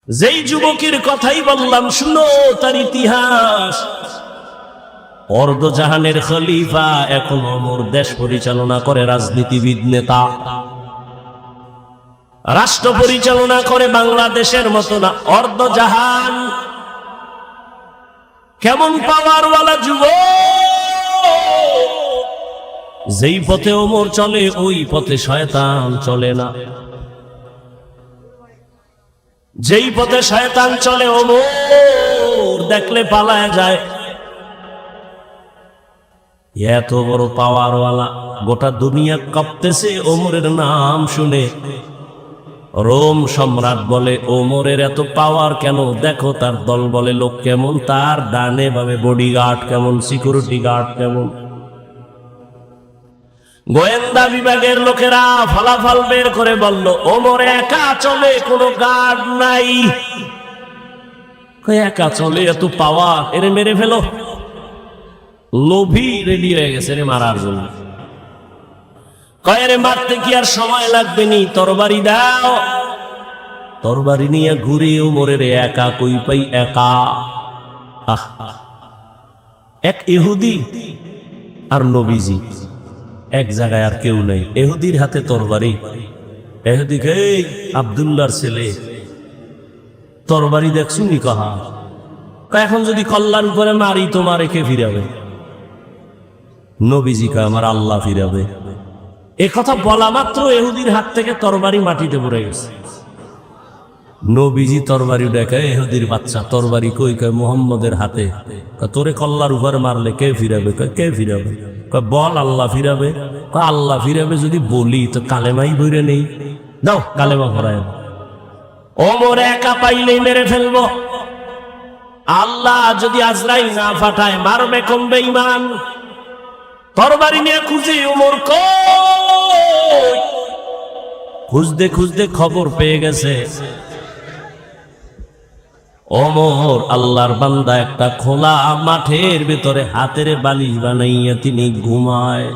যেই যুবকের কথাই বললাম শুনো তার ইতিহাস। অর্ধজাহানের খলিফা, এখন ওমর দেশ পরিচালনা করে, রাজনীতিবিদ নেতা, রাষ্ট্র পরিচালনা করে বাংলাদেশের মতো না, অর্ধজাহান। কেমন পাওয়ারওয়ালা যুবক! যেই পথে ওমর চলে ওই পথে শয়তান চলে না। যেই পথে শয়তান চলে ওমর দেখলে পালায় যায়। এত বড় পাওয়ারওয়ালা, গোটা দুনিয়া কাঁপতেছে ওমরের নাম শুনে। রোম সম্রাট বলে ওমরের এত পাওয়ার কেন? দেখো তার দল বলে লোক কেমন, তার ডানে বামে বডিগার্ড কেমন, সিকিউরিটি গার্ড কেমন। গোয়েন্দা বিভাগের লোকেরা ফলাফল বের করে বলল ওমর একা চলে, কোনো গার্ড নাই। একা চলে, এত পাওয়ার, এরে মেরে ফেলো। লোভী রেডি হয়ে গেছে রে মারার জন্য। কয়েরে মারতে কি আর সময় লাগবে নি, তরবারি দাও। তরবারি নিয়ে ঘুরে ওমরের একা কই পাই, একা। এক ইহুদি আর নবীজি এক জায়গায়, আর কেউ নেই। ইহুদির হাতে তরবারি। ইহুদি কে আব্দুল্লাহর ছেলে, তরবারি দেখছুনি কাহা? এখন যদি কল্যাণ করে মারি তোমার কে ফিরাবে? নবীজি কা আমার আল্লাহ ফিরাবে। এ কথা বলা মাত্র ইহুদির হাত থেকে তরবারি মাটিতে পড়ে গেছে। নবীজি তরবারি দেখে, ইহুদির বাচ্চা তরবারি কই? কয় মুহাম্মদের হাতে। তোরে কল্লার উপরে মারলে কে ফিরাবে? কে ফিরাবে? বল আল্লাহ ফিরাবে। আল্লাহ ফিরাবে যদি বলি তো কালেমাই বইরে নেই, দাও কালেমা ভরায়। ওমর একা পাইলেই মেরে ফেলবো। আল্লাহ যদি আজরাইল না পাঠায় মারবে কমবে ইমান। তরবারি নিয়ে খুঁজে ওমর কই, খুঁজতে খুঁজতে খবর পেয়ে গেছে ওমর আল্লাহর বান্দা একটা খোলা মাঠের ভেতরে হাতের বালিশ বানাইয়া তিনি ঘুমায়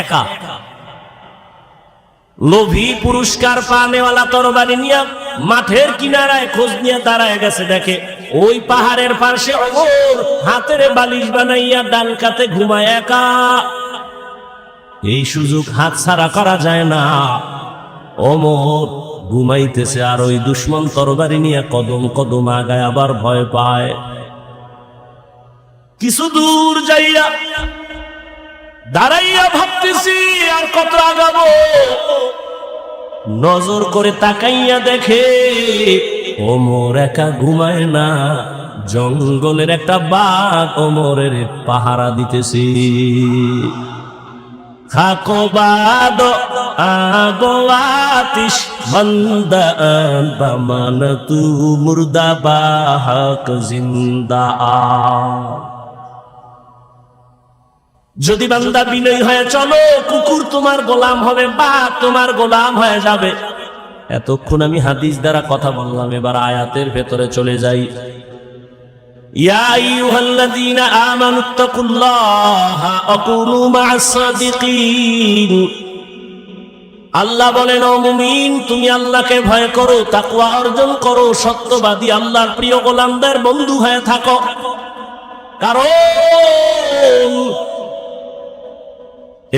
একা। লোভী পুরস্কার পানেওয়ালা তরবারি নিয়ে মাঠের কিনারায় খোঁজ নিয়ে দাঁড়ায় গেছে, দেখে ওই পাহাড়ের পাশে ওমর হাতের বালিশ বানাইয়া ডান কাতে ঘুমায় একা। এই সুযোগ হাতছাড়া করা যায় না। ওমর ঘুমাইতেছে আর ওই দুশ্মন তরবারি নিয়ে কদম কদম আগায়, আবার ভয় পায়। কিছু দূর যাইয়া দাঁড়াইয়া ভাবতেছি আর কত আগাবো। নজর করে তাকাইয়া দেখে ওমর একা ঘুমায় না, জঙ্গলের একটা বাঘ ওমরের পাহারা দিতেছি। খাকো বাদ আগো আতিশ বান্দা বামান তু মুর্দা বাহক জিন্দা। যদি বান্দা বিনয়ী হয়ে চলো, কুকুর তোমার গোলাম হবে, বাঘ তোমার গোলাম হয়ে যাবে। এতক্ষণ আমি হাদিস দ্বারা কথা বললাম, এবার আয়াতের ভেতরে চলে যাই। ইয়া আইয়ুহাল্লাযীনা আমানুত্তাকুল্লাহা ওয়া কুনু মা'আস সাদিকিন। আল্লাহ বলেন ও মুমিন, তুমি আল্লাহকে ভয় করো, তাকওয়া অর্জন করো, সত্যবাদী আল্লাহর প্রিয় গোলামদের বন্ধু হয়ে থাকো। কারণ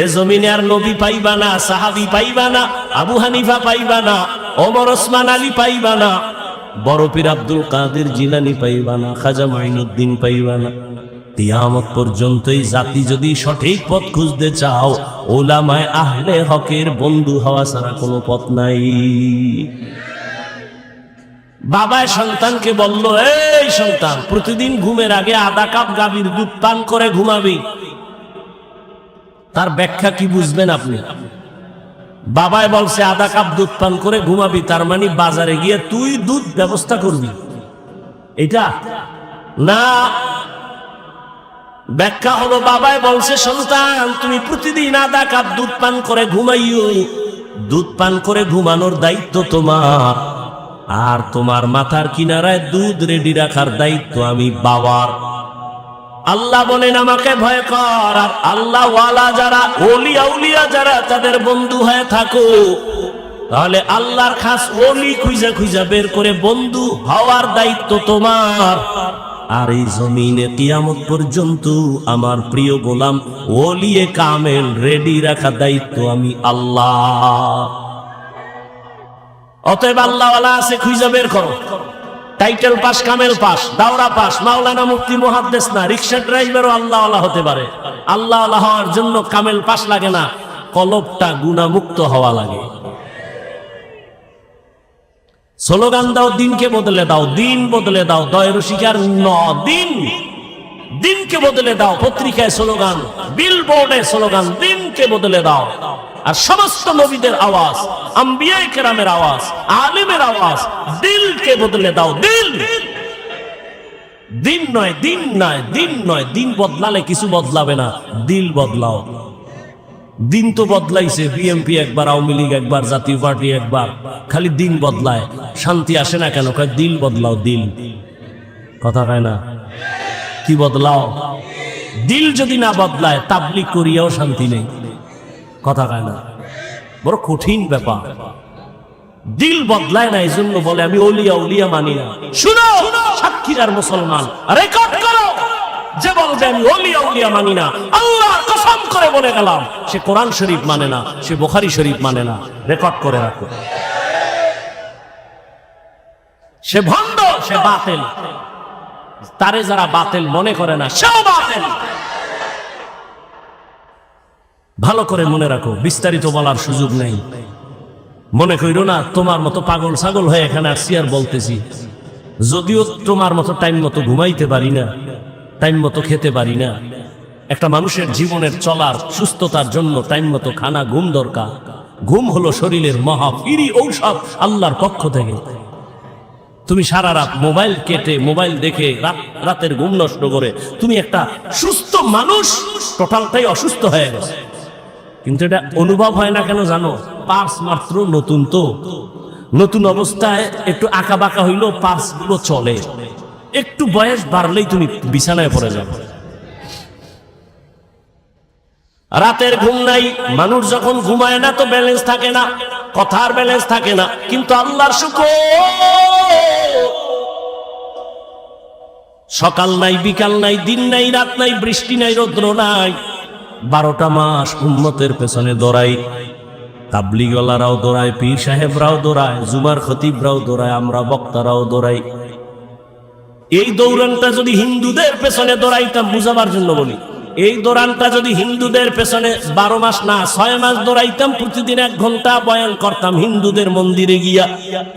এ জমিনে আর নবী পাইবা না, সাহাবী পাইবা না, আবু হানিফা পাইবা না, ওমর ওসমান আলী পাইবা না, বড় পীর আব্দুল কাদের জিলানী পাইবা না, খাজা মাইনুদ্দিন পাইবা না। কিয়ামত পর্যন্ত এই জাতি যদি সঠিক পথ খুঁজতে চাও, উলামায়ে আহলে হকের বন্ধু হওয়া ছাড়া কোনো পথ নাই। বাবায় সন্তানকে বলল, এই সন্তান, প্রতিদিন ঘুমের আগে আধা কাপ গাভীর দুধ পান করে ঘুমাবি। তার ব্যাখ্যা কি বুঝবেন আপনি? বাবায় বলছে আধা কাপ দুধ পান করে ঘুমাবি, তার মানে বাজারে গিয়ে তুই দুধ ব্যবস্থা করবি, এটা না। ব্যাখ্যা হলো বাবায় বলছে সন্তান তুমি প্রতিদিন আধা কাপ দুধ পান করে ঘুমাইও, দুধ পান করে ঘুমানোর দায়িত্ব তোমার, আর তোমার মাথার কিনারায় দুধ রেডি রাখার দায়িত্ব আমি বাবার। আল্লাহ বলেন আমাকে ভয় কর, আর আল্লাহ ওয়ালা যারা, ওলিয়া উলিয়া যারা, তাদের বন্ধু হয়ে থাকো। তাহলে আল্লাহর খাস ওলি খুঁজা খুঁজা বের করে বন্ধু হওয়ার দায়িত্ব তোমার। আর এই জমিনে কিয়ামত পর্যন্ত আমার প্রিয় গোলাম ওলিয়ে কামেল রেডি রাখা দায়িত্ব আমি আল্লাহ। অতএব আল্লাহওয়ালা আছে খুঁজা বের করো। টাইটেল পাস, কামেল পাস, দাওরা পাস, মাওলানা মুফতি মুহাদ্দিস না, রিকশা ড্রাইভারও আল্লাহওয়ালা হতে পারে। আল্লাহওয়ালা হওয়ার জন্য কামেল পাস লাগে না, কলবটা গুনাহমুক্ত হওয়া লাগে। স্লোগান দাও, দিনকে বদলে দাও, দিন বদলে দাও। দয়ের শিকার দিন, দিনকে বদলে দাও। পত্রিকায় স্লোগান, বিলবোর্ডে স্লোগান, দিনকে বদলে দাও। আর সমস্ত নবীদের আওয়াজ, আম্বিয়ায়ে কেরামের আওয়াজ, আলেমের আওয়াজ, দিলকে বদলে দাও। দিল, দিন নয়, দিন নয়, দিন নয়। দিন বদলালে কিছু বদলাবে না, দিল বদলাও। দিন তো বদলাইছে, বিএনপি একবার, আওয়ামী লীগ একবার, জাতীয় পার্টি একবার, খালি দিন বদলায়। শান্তি আসে না কেন? দিল বদলাও। দিল কথা কয় না, কি বদলাও? দিল যদি না বদলায় তাবলীগ করিয়াও শান্তি নেই। কথা কয় না, বড় কঠিন ব্যাপার। দিল বদলায় না, এই জন্য বলে আমি ওলিয়া উলিয়া মানি না। শুনো সাক্ষীরার মুসলমান, রেকর্ড করো। যে বলবে আমি ওলিয়া উলিয়া মানি না, আল্লাহ কসম করে বলে গেলাম, সে কোরআন শরীফ মানে না, সে বুখারী শরীফ মানে না। রেকর্ড করে রাখো। সে ভণ্ড, সে বাতিল। তারে যারা বাতিল মনে করে না, সেও বাতিল। ভালো করে মনে রাখো, বিস্তারিত বলার সুযোগ নেই। মনে কইরো না তোমার মতো পাগল ছাগল হয়ে এখানে আসছি আর বলতেছি। যদিও তোমার মতো টাইম মতো ঘুমাইতে পারি না, টাইম মতো খেতে পারি না। একটা মানুষের জীবনের চলার সুস্থতার জন্য টাইম মতো খানা, ঘুম দরকার। ঘুম হলো শরীরের মহাফিরি ঔষধ আল্লাহর পক্ষ থেকে। তুমি সারা রাত মোবাইল কেটে, মোবাইল দেখে রাতের ঘুম নষ্ট করে তুমি একটা সুস্থ মানুষ, টোটালটাই অসুস্থ হয়ে গেছে। কিন্তু এটা অনুভব হয় না কেন জানো? পার্স মাত্র নতুন, তো নতুন অবস্থায় একটু আঁকা বাঁকা হইলেও পার্স গুলো চলে। একটু বয়স বাড়লেই তুমি বিছানায় পড়ে যাবে। রাতের ঘুম নাই। মানুষ যখন ঘুমায় না তো ব্যালেন্স থাকে না, কথার ব্যালেন্স থাকে না। কিন্তু আল্লাহর শুকর, সকাল নাই, বিকাল নাই, দিন নাই, রাত নাই, বৃষ্টি নাই, রৌদ্র নাই, 12টা মাস উম্মতের পেছনে দৌড়াই। তাবলীগওয়ালারাও দৌড়ায়, পীর সাহেবরাও দৌড়ায়, জুমার খতিবরাও দৌড়ায়, আমরা বক্তারাও দৌড়াই। এই দৌড়ানটা যদি হিন্দুদের পেছনে দৌড়াইতাম, বুঝাবার জন্য বলি, এই দৌড়ানটা যদি হিন্দুদের পেছনে 12 মাস না 6 মাস দৌড়াইতাম, প্রতিদিন 1 ঘন্টা বয়ান করতাম হিন্দুদের মন্দিরে গিয়া,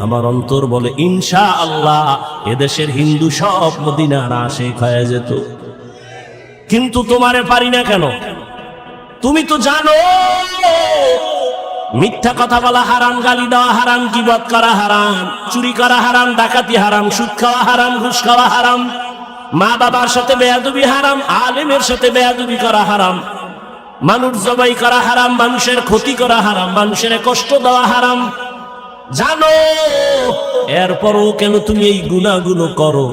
আমার অন্তর বলে ইনশাআল্লাহ এদেশের হিন্দু সব মদিনার আশিক হয়ে যেত। কিন্তু তোমারে পারি না কেন? তুমি তো জানো মিথ্যা কথা বলা হারাম, গালি দেওয়া হারাম, গীবত করা হারাম, চুরি করা হারাম, ডাকাতি হারাম, সুদ খাওয়া হারাম, ঘুষ খাওয়া হারাম, মা বাবার সাথে বেয়াদবি হারাম, আলেমের সাথে বেয়াদবি করা হারাম, মানুষ জবাই করা হারাম, মানুষের ক্ষতি করা হারাম, মানুষের কষ্ট দেওয়া হারাম। জানো, এরপরও কেন তুমি এই গুনাহগুলো করো?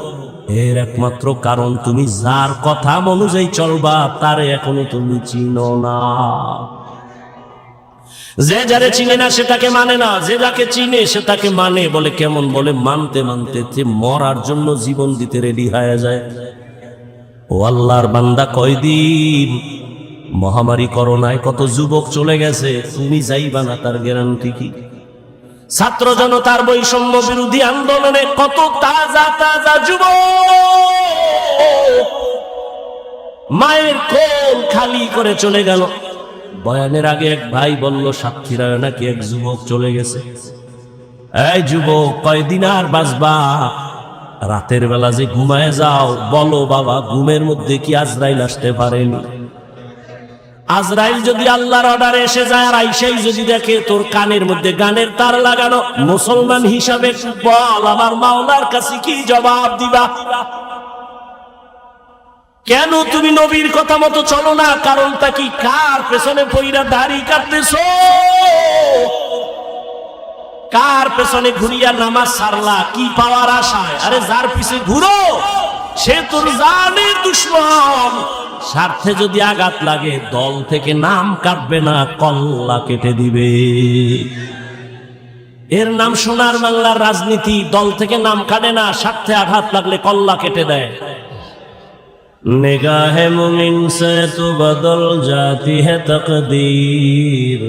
এর একমাত্র কারণ তুমি যার কথা অনুযায়ী চলবা তারে এখনো তুমি চিনো না। যে যারে চিনে না সে তাকে মানে না, যে যাকে চিনে সে তাকে মানে। বলে কেমন? বলে মানতে মানতে যে মরার জন্য জীবন দিতে রেডি হয়ে যায়। ও আল্লাহর বান্দা, কয়দিন মহামারী করোনায় কত যুবক চলে গেছে, তুমি যাইবা না তার গ্যারান্টি কি? ছাত্র জনতার বৈষম্য বিরোধী আন্দোলনে কত তাজা তাজা যুবক মায়ের কোল খালি করে চলে গেল। বয়ানের আগে এক ভাই বলল, সাতক্ষীরায় নাকি এক যুবক চলে গেছে। এই যুবক, কয়দিন আর বাঁচবা? রাতের বেলা যে ঘুমায় যাও, বলো বাবা, ঘুমের মধ্যে কি আজরাইল আসতে পারেনি? আজরাইল যদি আল্লাহর অর্ডারে এসে যায় আর আইসাই যদি দেখে তোর কানের মধ্যে গানের তার লাগানো, মুসলমান হিসাবে বল আমার মাওলার কাছে কি জবাব দিবা? কেন তুমি নবীর কথা মতো চলো না? কারণটা কি? কার পেছনে পইরা দাড়ি কাটতেছো? কার পেছনে ঘুরিয়া নামাজ সারলা? কি পাওয়ার আশায়? আরে যার পিছে ঘুরো সে তোর জানের দুশমন। স্বার্থে যদি আঘাত লাগে দল থেকে নাম কাটবে না, কল্লা কেটে দিবে। এর নাম সোনার বাংলার রাজনীতি। দল থেকে নাম কাটে না, স্বার্থে আঘাত লাগলে কল্লা কেটে দেয়। निगाह मुमिन से तो बदल जाती है तकदीर,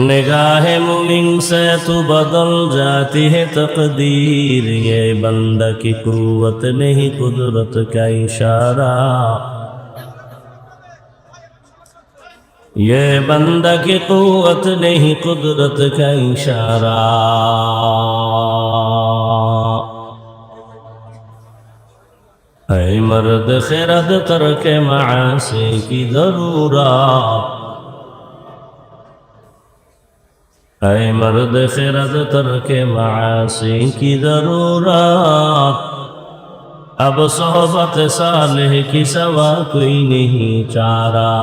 निगाह मुमिन से तो बदल जाती है तकदीर, ये बंदा की कुव्वत नहीं कुदरत का इशारा, ये बंदा की कुव्वत नहीं कुदरत का इशारा। ऐ मर्द खिरद तरके मासी की जरूरत, ऐ मर्द खिरद तरके मासी की जरूरत, अब सोहबत सालेह की सवा कोई नहीं चारा,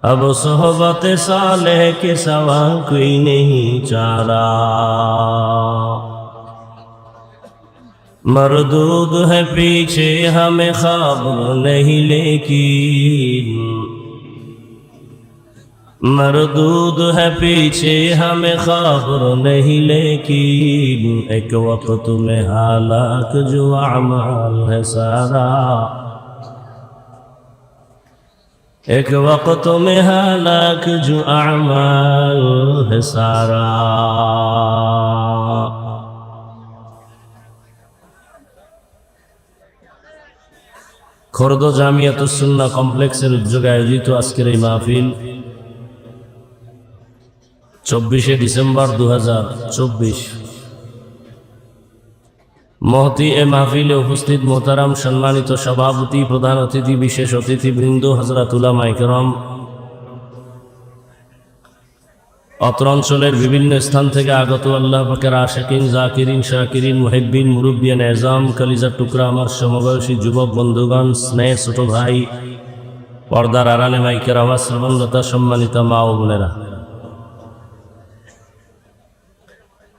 अब सोहबत सालेह की सवा कोई नहीं चारा। मरदूद है पीछे हमें ख्वाब नहीं लेकिन, मरदूद है पीछे हमें ख्वाब नहीं लेकिन, एक वक्त में हालाक जो अमाल है सारा, एक वक्त में हालाक जो अमाल है सारा। খোরদ জামিয়াতুস সুন্নাহ কমপ্লেক্সের উদ্যোগে আয়োজিত আজকের এই মাহফিল 24শে ডিসেম্বর 2024। মহতি এ মাহফিলে উপস্থিত মোহতারাম সম্মানিত সভাপতি, প্রধান অতিথি, বিশেষ অতিথিবৃন্দ, হযরত উলামায়ে কেরাম, অত্র অঞ্চলের বিভিন্ন স্থান থেকে আগত আল্লাহ পাকের আশিকিন, জাকিরিন, শাকিরিন, মুহিব্বিন, মুরব্বিয়ান এজাম, কলিজার টুকরা আমার সমবয়সী যুবক বন্ধুগণ, স্নেহ ছোট ভাই, পর্দার আড়ালে মাইকের আওয়াজ শ্রবণরতা সম্মানিত মা ও বোনেরা,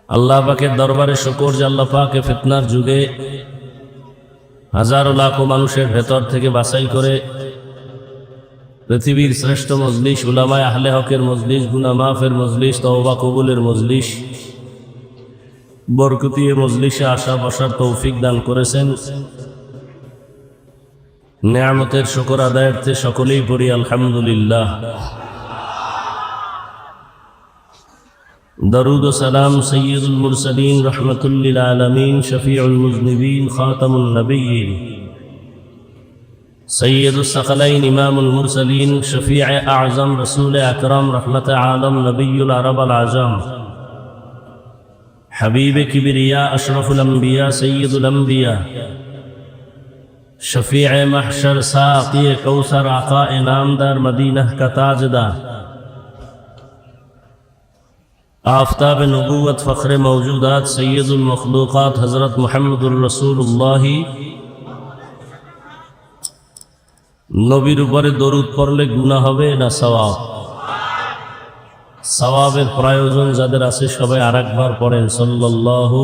আল্লাহ পাকের দরবারে শুকর যে আল্লাহ পাক ফিতনার যুগে হাজারো লাখো মানুষের ভেতর থেকে বাছাই করে পৃথিবীর শ্রেষ্ঠ মজলিস, উলামায়ে আহলে হকের মজলিস, গুনাহ মাফের মজলিস, তওবা কবুলের মজলিস, বরকতি মজলিসে আসা বসার তৌফিক দান করেছেন। নেয়ামতের শুকর আদায়ার্থে সকলেই পড়ি আলহামদুলিল্লাহ। দরুদ ও সালাম সৈয়দুল মুরসালিন, রহমাতুল লিল আলামিন, শফিউল মুজনিবিন, খাতামুন নবিয়্যিন, সৈয়দুস সাকালাইন, ইমামুল মুরসালিন, শফিয়ে আযম, রসুল আকরাম, রহমতে আলম, নবিয়ুল আরব আল আজম, হাবিবে কিবরিয়া, আশরাফুল আম্বিয়া, সৈয়দুল আম্বিয়া, শফিয়ে মাহশর, সাকিয়ে কৌসর, আকা ইনামদার, মদিনা কা তাজদার, आफताब नबूवत, फ़ख्र मौजूदात, सैयदुल मखलूक़ात, हज़रत मुहम्मदुर रसूलुल्लाह। নবীর উপরে দরুদ পড়লে গুনাহ হবে না সওয়াব? সওয়াবের প্রয়োজন যাদের আছে সবাই আরেকবার পড়েন সাল্লাল্লাহু।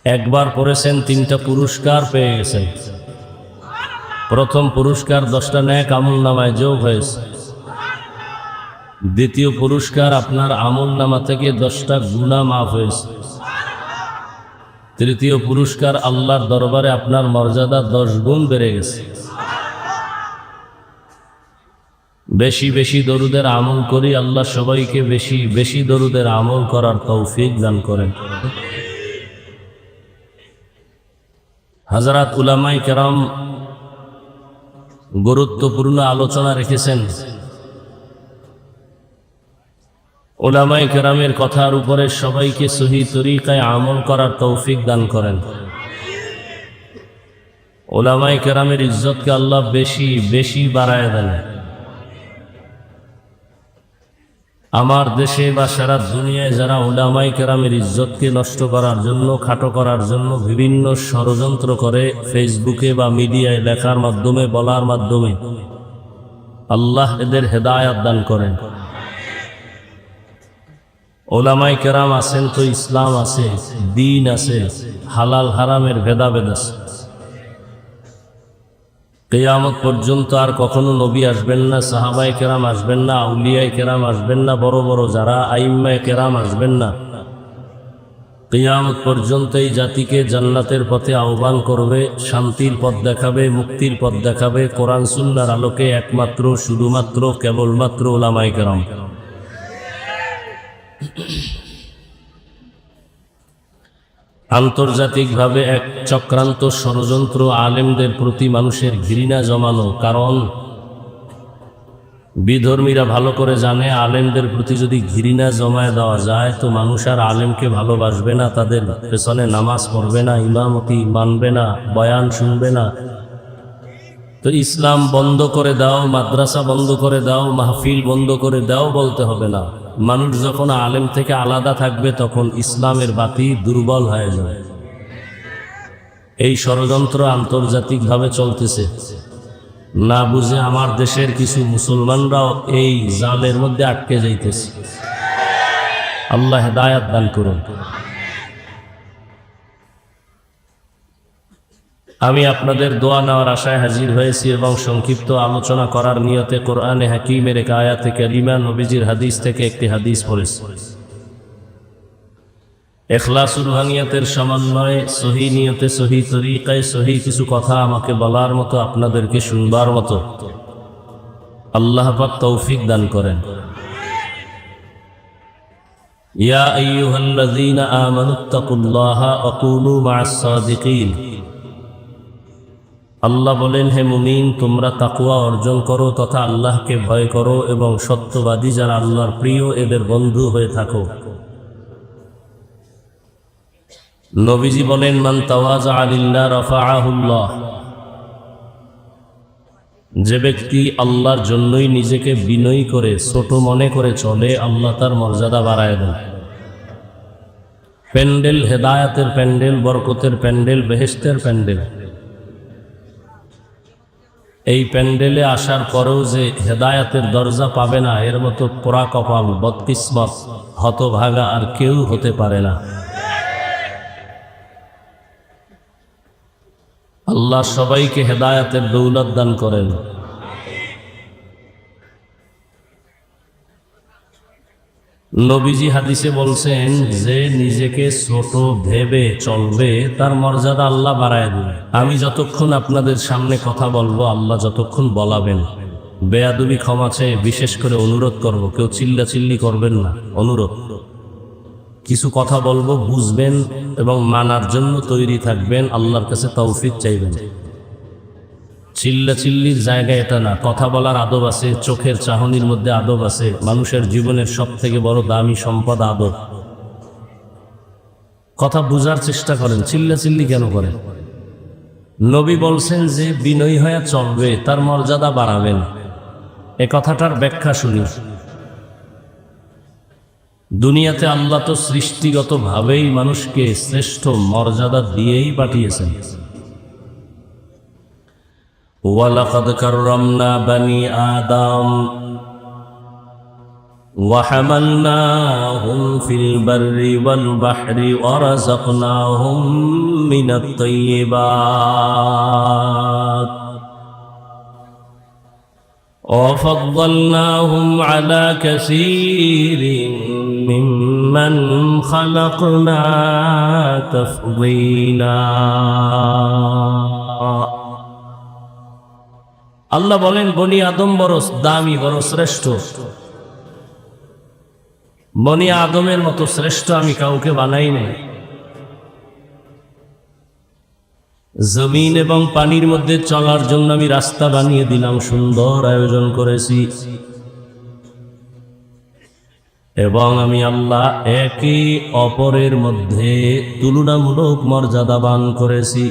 একবার পড়েছেন, 3টা পুরস্কার পেয়ে গেছেন। প্রথম পুরস্কার 10টা নেক আমল নামায় যোগ হয়েছে। দ্বিতীয় পুরস্কার আপনার আমল নামা থেকে 10টা গুনাহ মাফ হয়েছে। তৃতীয় পুরস্কার আল্লাহর দরবারে আপনার মর্যাদা 10 গুণ বেড়ে গেছে। বেশি বেশি দরুদের আমল করি, আল্লাহ সবাইকে বেশি বেশি দরুদের আমল করার তৌফিক দান করেন। হযরত উলামায়ে কেরাম গুরুত্বপূর্ণ আলোচনা রেখেছেন। উলামায়ে কেরামের কথার উপরে সবাইকে সহি তরিকায় আমল করার তৌফিক দান করেন। উলামায়ে কেরামের ইজ্জতকে আল্লাহ বেশি বেশি বাড়ায় দেন। আমার দেশে বা সারা দুনিয়ায় যারা উলামায়ে কেরামের ইজ্জতকে নষ্ট করার জন্য, খাটো করার জন্য বিভিন্ন ষড়যন্ত্র করে, ফেসবুকে বা মিডিয়ায় লেখার মাধ্যমে, বলার মাধ্যমে, আল্লাহ এদের হেদায়েত দান করেন। উলামায়ে কেরাম আছেন তো ইসলাম আছে, দিন আছে, হালাল হারামের ভেদাভেদ আছে। কিয়ামত পর্যন্ত আর কখনো নবী আসবেন না, সাহাবায়ে কেরাম আসবেন না, আউলিয়ায়ে কেরাম আসবেন না, বড় বড় যারা আইম্মায়ে কেরাম আসবেন না। কিয়ামত পর্যন্ত এই জাতিকে জান্নাতের পথে আহ্বান করবে, শান্তির পথ দেখাবে, মুক্তির পথ দেখাবে কোরআন সুন্নাহর আলোকে একমাত্র শুধুমাত্র কেবলমাত্র উলামায়ে কেরাম। আন্তর্জাতিকভাবে এক চক্রান্ত ষড়যন্ত্র আলেমদের প্রতি মানুষের ঘৃণা জমানো, কারণ বিধর্মীরা ভালো করে জানে আলেমদের প্রতি যদি ঘৃণা জমায় দেওয়া যায় তো মানুষ আর আলেমকে ভালোবাসবে না, তাদের পেছনে নামাজ পড়বে না, ইমামতি মানবে না, বয়ান শুনবে না। তো ইসলাম বন্ধ করে দাও, মাদ্রাসা বন্ধ করে দাও, মাহফিল বন্ধ করে দাও বলতে হবে না। মানুষ যখন আলেম থেকে আলাদা থাকবে তখন ইসলামের বাতি দুর্বল হয়ে যাবে। এই ষড়যন্ত্র আন্তর্জাতিকভাবে চলতেছে, না বুঝে আমার দেশের কিছু মুসলমানরাও এই জালের মধ্যে আটকে যাইতেছে। আল্লাহ হেদায়াত দান করুন। আমি আপনাদের দোয়া নেওয়ার আশায় হাজির হয়েছি এবং সংক্ষিপ্ত আলোচনা করার নিয়তে কোরআনে হাকিমের এক আয়াতে কারিমা, নবীজির হাদিস থেকে একটি হাদিস পড়েছি। ইখলাসুল রুহানিয়াতের সমন্বয়ে সহি নিয়তে, সহি তরিকায়, সহি কিছু কথা আমাকে বলার মতো, আপনাদেরকে শুনবার মতো আল্লাহ পাক তৌফিক দান করেন। ইয়া আইয়ুহাল্লাযীনা আমানুত্তাকুল্লাহা ওয়া কুনু মা'আস সাদিকিন। আল্লাহ বলেন, হে মুমিন, তোমরা তাকওয়া অর্জন করো তথা আল্লাহকে ভয় করো এবং সত্যবাদী যারা আল্লাহর প্রিয় এদের বন্ধু হয়ে থাকো। নবীজি বলেন, মান তাওয়াযা লিল্লাহ রাফাআহুল্লাহ। যে ব্যক্তি আল্লাহর জন্যই নিজেকে বিনয়ী করে, ছোট মনে করে চলে, আল্লাহ তার মর্যাদা বাড়ায় দেন। প্যান্ডেল হেদায়াতের প্যান্ডেল, বরকতের প্যান্ডেল, বেহেশতের প্যান্ডেল। এই প্যান্ডেলে আসার পরেও যে হেদায়াতের দরজা পাবে না, এর মতো পোড়া কপাল, বদকিসমত, হতভাগা আর কেউ হতে পারে না। আল্লাহ সবাইকে হেদায়াতের দৌলত দান করেন। নবীজি হাদিসে বলছেন, যে নিজেকে ছোট ভেবে চলবে তার মর্যাদা আল্লাহ বাড়ায় দেবে। আমি যতক্ষণ আপনাদের সামনে কথা বলবো, আল্লাহ যতক্ষণ বলাবেন, বেয়াদবি ক্ষমা চেয়ে বিশেষ করে অনুরোধ করব, কেউ চিল্লাচিল্লি করবেন না, অনুরোধ। কিছু কথা বলবো, বুঝবেন এবং মানার জন্য তৈরি থাকবেন, আল্লাহর কাছে তৌফিক চাইবেন। চিল্লাচিল্লির জায়গা এটা না। কথা বলার আদব আছে, চোখের চাহনির মধ্যে আদব আছে। মানুষের জীবনের সব থেকে বড় দামি সম্পদ আদব। কথা বুঝার চেষ্টা করেন, চিল্লাচিল্লি কেন করেন? নবী বলছেন যে বিনয়ী হয়ে চলবে তার মর্যাদা বাড়াবেন। এ কথাটার ব্যাখ্যা শুনি। দুনিয়াতে আল্লাহ তো সৃষ্টিগতভাবেই মানুষকে শ্রেষ্ঠ মর্যাদা দিয়েই পাঠিয়েছেন। ওয়ালাকাদ কাররামনা বানি আদম ওয়া হামালনাহুম ফিল বাররি ওয়াল বাহরি ওয়া রাযাকনাহুম মিনাত তাইয়্যিবাত ওয়া ফাদ্দালনাহুম আলা কাসীরিন মিম্মান খালাকনা তাফদীলা। আল্লাহ বলেন, বনি আদম বড় দামি, বড় শ্রেষ্ঠ। বনি আদমের মতো শ্রেষ্ঠ আমি কাউকে বানাই নাই। জমিন এবং পানির মধ্যে চলার জন্য আমি রাস্তা বানিয়ে দিলাম, সুন্দর আয়োজন করেছি। এবং আমি আল্লাহ একে অপরের মধ্যে তুলনামূলক মর্যাদাবান করেছি।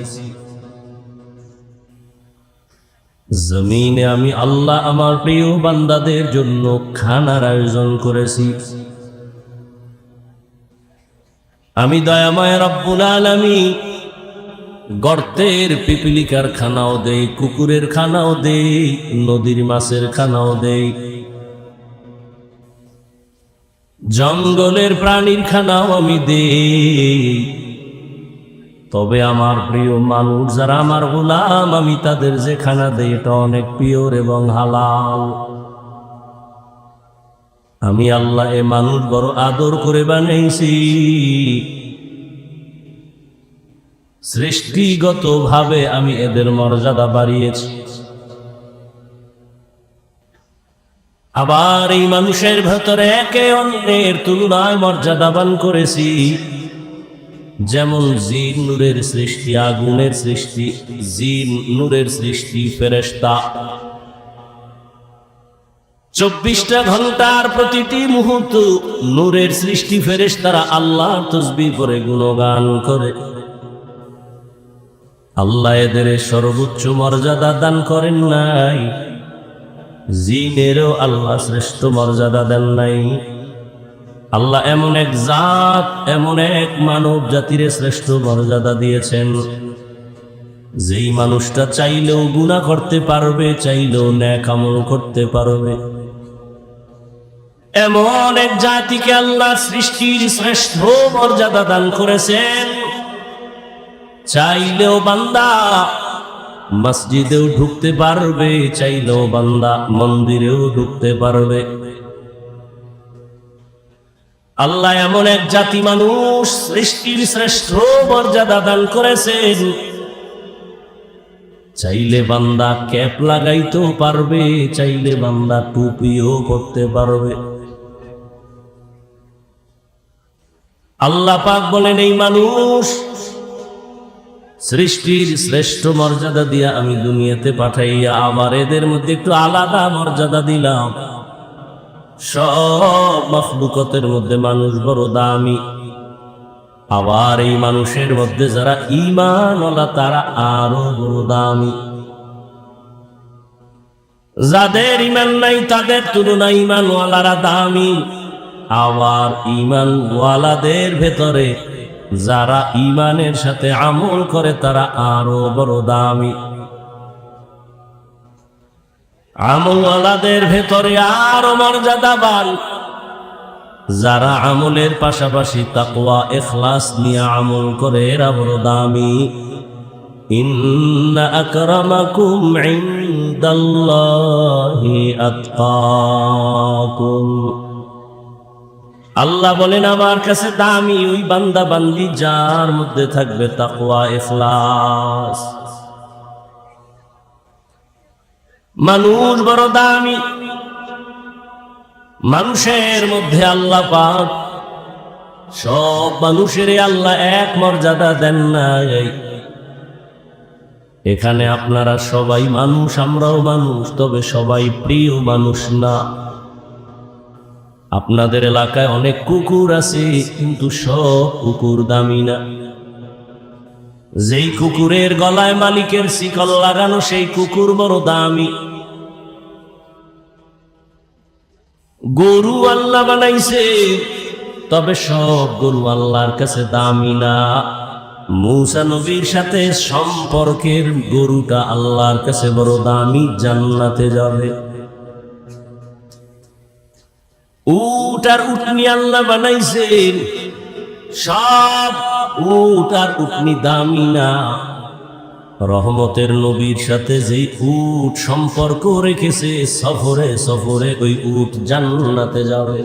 জমিনে আমি আল্লাহ আমার প্রিয় বান্দাদের জন্য খানার আয়োজন করেছি। আমি দয়াময় রব্বুল আলামিন গর্তের পিপিলিকার খানাও দেই, কুকুরের খানাও দেই, নদীর মাছের খানাও দেই, জঙ্গলের প্রাণীর খানাও আমি দেই। তবে আমার প্রিয় মানুষ যারা আমার গোলাম, আমি তাদের যে খানা দেই এটা অনেক পিওর এবং হালাল। আমি আল্লাহ এ মানুষ বড় আদর করে বানাইছি, সৃষ্টিগত ভাবে আমি এদের মর্যাদা বাড়িয়েছি। আবার এই মানুষের ভেতরে একে অন্যের তুলনায় মর্যাদাবান করেছি। যেমন জিন নূরের সৃষ্টি, আগুনের সৃষ্টি, জিন নূরের সৃষ্টি, ফেরেশতা 24টা ঘন্টার প্রতিটি মুহূর্ত নূরের সৃষ্টি। ফেরেশতারা আল্লাহর তাসবিহ করে গুণগান করে। আল্লাহ এদের সর্বোচ্চ মর্যাদা দান করেন নাই, জিনেরও আল্লাহ শ্রেষ্ঠ মর্যাদা দেন নাই। আল্লাহ এমন এক জাত, এমন এক মানব জাতির শ্রেষ্ঠ মর্যাদা দিয়েছেন, যেই মানুষটা চাইলেও গুনাহ করতে পারবে, চাইলেও নেক আমল করতে পারবে। এমন এক জাতিকে আল্লাহ সৃষ্টির শ্রেষ্ঠ মর্যাদা দান করেছেন। চাইলেও বান্দা মসজিদেও ঢুকতে পারবে, চাইলেও বান্দা মন্দিরেও ঢুকতে পারবে। আল্লাহ এমন এক জাতি মানুষ সৃষ্টির শ্রেষ্ঠ মর্যাদা দান করেছেন। চাইলে বান্দা ক্যাপ লাগাইতেও পারবে, চাইলে বান্দা টুপিও পরতে পারবে। আল্লাহ পাক বলেন, এই মানুষ সৃষ্টির শ্রেষ্ঠ মর্যাদা দিয়া আমি দুনিয়াতে পাঠাইয়া আবার এদের মধ্যে একটু আলাদা মর্যাদা দিলাম। সব মাখলুকাতের মধ্যে মানুষ বড় দামি। আবার এই মানুষের মধ্যে যারা ঈমানওয়ালা তারা আরো বড় দামি। যাদের ঈমান নাই তাদের তুলনায় ঈমানওয়ালারা দামি। আবার ঈমানওয়ালাদের ভেতরে যারা ঈমানের সাথে আমল করে তারা আরো বড় দামি। আমলওয়ালাদের ভেতরে আরো মর্যাদাবান যারা আমলের পাশাপাশি তাকওয়া ইখলাস নিয়ে আমল করে, এরা বড় দামি। ইন্না আকরামাকুম ইনদাল্লাহি আতকাকুম। আল্লাহ বলেন, আমার কাছে দামি ওই বান্দা বান্দি যার মধ্যে থাকবে তাকওয়া ইখলাস। মানুষ বড় দামি। মানুষের মধ্যে আল্লাহ পাক সব মানুষের আল্লাহ এক মর্যাদা দেন নাই। এখানে আপনারা সবাই মানুষ, আমরাও মানুষ, তবে সবাই প্রিয় মানুষ না। আপনাদের এলাকায় অনেক কুকুর আছে, কিন্তু সব কুকুর দামি না। যেই কুকুরের গলায় মালিকের শিকল লাগানো সেই কুকুর বড় দামি। গরু আল্লাহ বানাইছে, তবে সব গরু আল্লাহর কাছে দামি না। মূসা নবীর সাথে সম্পর্কের গরুটা আল্লাহর কাছে বড় দামি, জান্নাতে যাবে। উট আর উটনি আল্লাহ বানাইছেন, সব উট আর উটনি দামি না। রহমতের নবীর সাথে যেই উট সম্পর্ক রেখেছে, সফরে সফরে ওই উট জান্নাতে যাবে।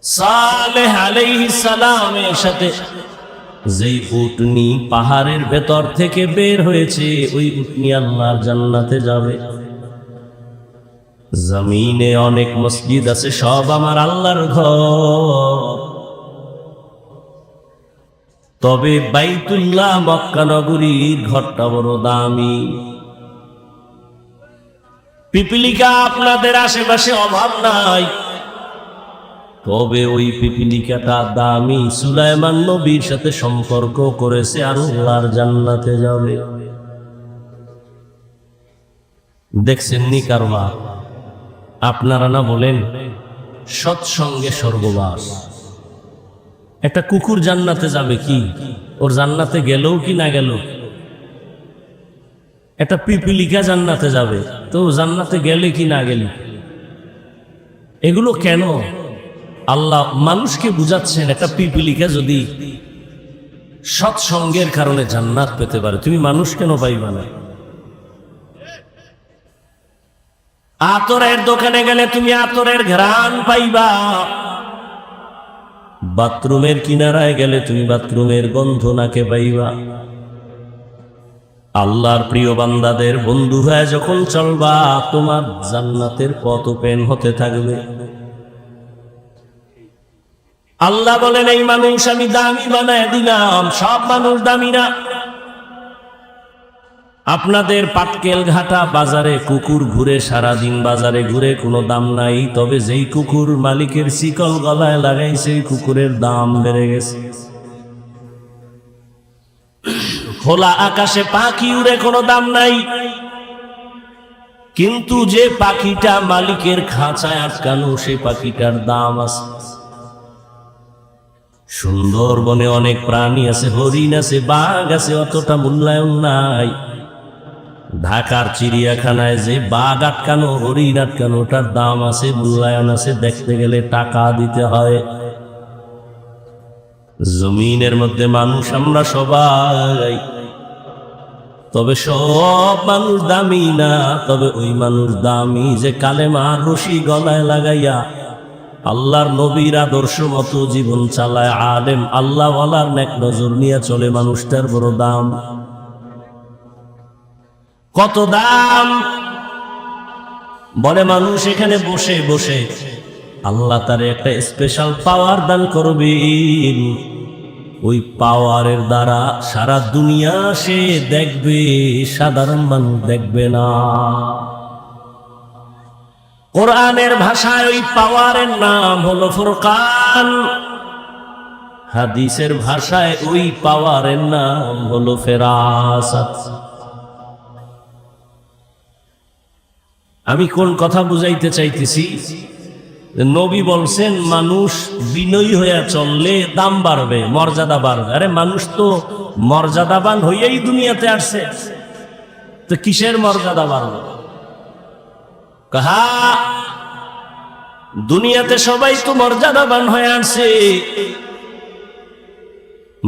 সালেহ আলাইহিস সালামের সাথে যেই উটনি পাহাড়ের ভেতর থেকে বের হয়েছে, ওই উটনি আল্লাহর জান্নাতে যাবে। জমিনে অনেক মসজিদ আছে, সব আমার আল্লাহর ঘর, তবে বাইতুল্লাহ মক্কা নগরীর ঘরটা বড় দামি। পিপিলিকা আপনাদের আশেপাশে অভাব নাই, তবে ওই পিপিলিকাটা দামি। সুলাইমান নবীর সাথে সম্পর্ক করেছে আর আল্লাহর জান্নাতে যাবে। দেখছেন নি কারবার? আপনারা না বলেন সৎসঙ্গে স্বর্গবাস। একটা কুকুর জান্নাতে যাবে কি? ওর জান্নাতে গেলেও কি না গেল? একটা পিপিলিকা জান্নাতে যাবে, তো জান্নাতে গেলে কি না গেলে? এগুলো কেন? আল্লাহ মানুষকে বুঝাচ্ছেন, একটা পিপিলিকা যদি সৎসঙ্গের কারণে জান্নাত পেতে পারে, তুমি মানুষ কেন পাইবা না? আতরের দোকানে গেলে তুমি আতরের ঘ্রাণ পাইবা, বাথরুমের কিনারায় গেলে তুমি বাথরুমের গন্ধ নাকে পাইবা। আল্লাহর প্রিয় বান্দাদের বন্ধু হয়ে যখন চলবা, তোমার জান্নাতের পথ ওপেন হতে থাকবে। আল্লাহ বলেন, এই মানুষ আমি দামি বানায় দিলাম। সব মানুষ দামি না। আপনাদের পাটকেল ঘাটা বাজারে কুকুর ঘুরে, সারাদিন বাজারে ঘুরে, কোনো দাম নাই। তবে যেই কুকুর মালিকের শিকল গলায় লাগাই, সেই কুকুরের দাম বেড়ে গেছে। খোলা আকাশে পাখি উড়ে, কোনো দাম নাই। কিন্তু যে পাখিটা মালিকের খাঁচায় আটকানো, সেই পাখিটার দাম আছে। সুন্দরবনে অনেক প্রাণী আছে, হরিণ আছে, বাঘ আছে, অতটা মূল্যায়ন নাই। ঢাকার চিড়িয়াখানায় যে বাঘ আটকানো, হরিণ আটকানো, ওটার দাম আছে, মূল্যায়ন আছে, দেখতে গেলে টাকা দিতে হয়। জমিনের মধ্যে মানুষ আমরা সবাই, তবে সব মানুষ দামি না। তবে ওই মানুষ দামি যে কালেমার রশি গলায় লাগাইয়া আল্লাহর নবীর আদর্শ মতো জীবন চালায়, আলেম আল্লাহ ওয়ালার নেক নজর নিয়ে চলে, মানুষটার বড় দাম। কত দাম! বলে মানুষ এখানে বসে বসে আল্লাহ তার একটা স্পেশাল পাওয়ার দান করবেন। ওই পাওয়ারের দ্বারা সারা দুনিয়া সে দেখবে, সাধারণ মানুষ দেখবে না। কোরআনের ভাষায় ওই পাওয়ারের নাম হলো ফুরকান, হাদিসের ভাষায় ওই পাওয়ারের নাম হলো ফেরাসাত। আমি কোন কথা বুঝাইতে চাইতেছি? নবী বলছেন মানুষ বিনয়ী হইয়া চললে দাম বাড়বে, মর্যাদা বাড়বে। আরে মানুষ তো মর্যাদাবান হইয়াই দুনিয়াতে আসছে, তো কিসের মর্যাদা বাড়বে? কাহা দুনিয়াতে সবাই তো মর্যাদাবান হয়ে আসছে।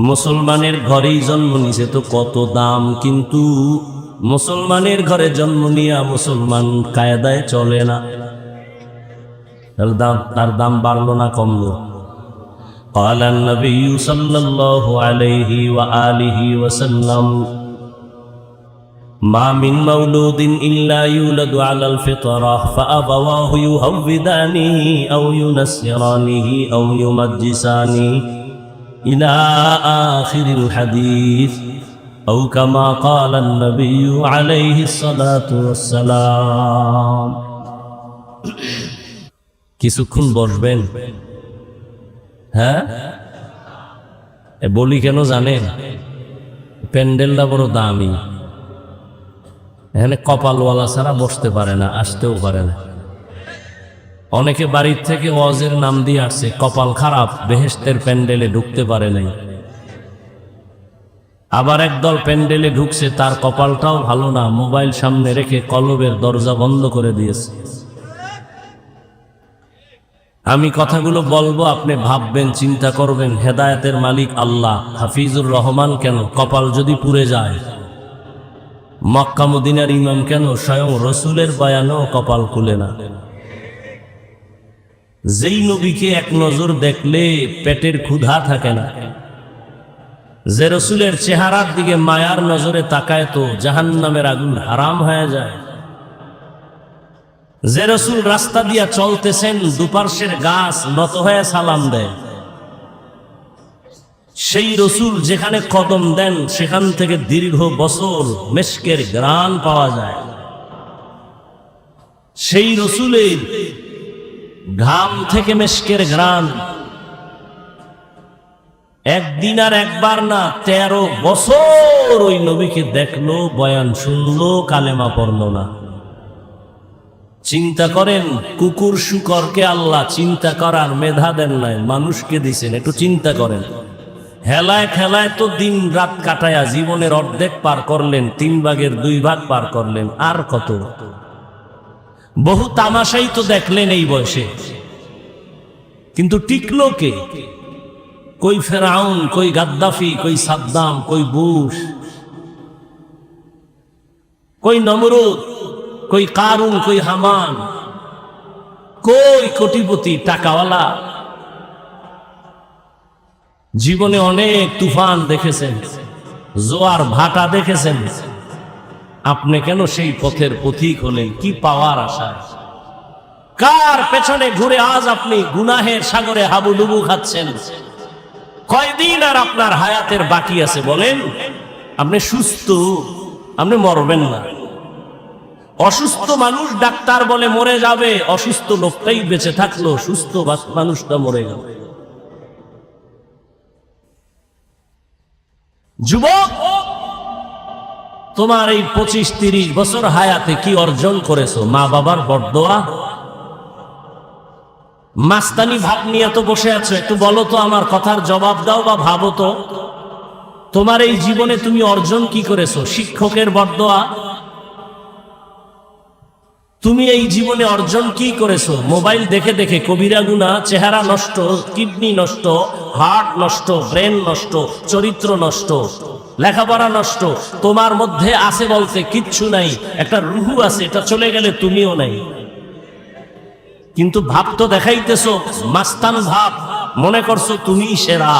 মুসলমানের ঘরেই জন্ম নিছে, তো কত দাম। কিন্তু মুসলমানের ঘরে জন্ম নিয়া মুসলমান কায়দায় চলে না, তার দাম বাড়লো না কমলো? قال النبي صلى الله عليه وآله وسلم ما من مولود إلا يولد على الفطرة فأبواه يهودانه أو ينصرانه أو يمجسانه إلى آخر الحديث أو كما قال النبي عليه الصلاة والسلام। কিছুক্ষণ বসবেন? হ্যাঁ, বলি কেন জানেন? প্যান্ডেলটা বড় দামি, এখানে কপালওয়ালা ছাড়া বসতে পারে না, আসতেও পারে না। অনেকে বাড়ির থেকে ওয়াজের নাম দিয়ে আসছে, কপাল খারাপ, বেহেশতের প্যান্ডেলে ঢুকতে পারে নাই। আবার একদল প্যান্ডেলে ঢুকছে, তার কপালটাও ভালো না, মোবাইল সামনে রেখে কলবের দরজা বন্ধ করে দিয়েছে। আমি কথাগুলো বলবো, আপনি ভাববেন, চিন্তা করবেন, হেদায়েতের মালিক আল্লাহ। হাফিজুর রহমান কেন কপাল যদি পুড়ে যায়? মক্কা মদিনার ইমাম কেন স্বয়ং রসুলের বয়ানেও কপাল খুলে না? যেই নবীকে এক নজর দেখলে পেটের ক্ষুধা থাকে না, যে রসুলের চেহারার দিকে মায়ার নজরে তাকায় তো জাহান্নামের আগুন হারাম হয়ে যায়, যে রসুল রাস্তা দিয়া চলতেছেন দুপার্শ্বের গাছ নত হয়ে সালাম দেয়, সেই রসুল যেখানে কদম দেন সেখান থেকে দীর্ঘ বছর মেশকের ঘ্রাণ পাওয়া যায়, সেই রসুলের ঘাম থেকে মেশকের ঘ্রাণ একদিন আর একবার না 13 বছর ওই নবীকে দেখলো, বয়ান শুনলো, কালেমা পড়লো না। চিন্তা করেন, কুকুর শুকরকে আল্লাহ চিন্তা করার মেধা দেন নাই, মানুষকে দিছেন। একটু চিন্তা করেন, হেলায় খেলায় তো দিন রাত কাটায়া জীবনের অর্ধেক পার করলেন, 3 ভাগের 2 ভাগ পার করলেন, আর কত? বহু তামাশাই তো দেখলেন এই বয়সে, কিন্তু টিকলো কে? কই ফেরাউন, কই গাদ্দাফি, কই সাদ্দাম, কই বুশ, কই নমরুদ, কই কারুন, কই হামান, কই কোটিপতি টাকাওয়ালা? জীবনে অনেক তুফান দেখেছেন, জোয়ার ভাটা দেখেছেন, আপনি কেন সেই পথের পথিক হলেন? কি পাওয়ার আশায়? কার পেছনে ঘুরে আজ আপনি গুনাহের সাগরে হাবুডুবু খাচ্ছেন? কয়দিন আর আপনার হায়াতের বাকি আছে বলেন? আপনি সুস্থ, আপনি মরবেন না। অসুস্থ মানুষ ডাক্তার বলে মরে যাবে, অসুস্থ লোকটাই বেঁচে থাকলো, সুস্থ মানুষটা মরে গেল। যুবক, তোমার এই 25-30 বছর হায়াতে কি অর্জন করেছো? মা বাবার বরদোয়া? মাস্তানি ভাব নিয়ে তো বসে আছো, একটু বলো তো, আমার কথার জবাব দাও বা ভাবো তো, তোমার এই জীবনে তুমি অর্জন কি করেছো? শিক্ষকের বরদোয়া? তুমি এই জীবনে অর্জন কি করেছো? মোবাইল দেখে দেখে কবিরা গুনাহ, চেহারা নষ্ট, কিডনি নষ্ট, হার্ট নষ্ট, ব্রেন নষ্ট, চরিত্র নষ্ট, লেখাপড়া নষ্ট। তোমার মধ্যে আছে বলতে কিচ্ছু নাই, একটা রুহু আছে, এটা চলে গেলে তুমিও নাই। কিন্তু ভাব তো দেখাইতেছো মাস্তান ভাব, মনে করছো তুমি সেরা।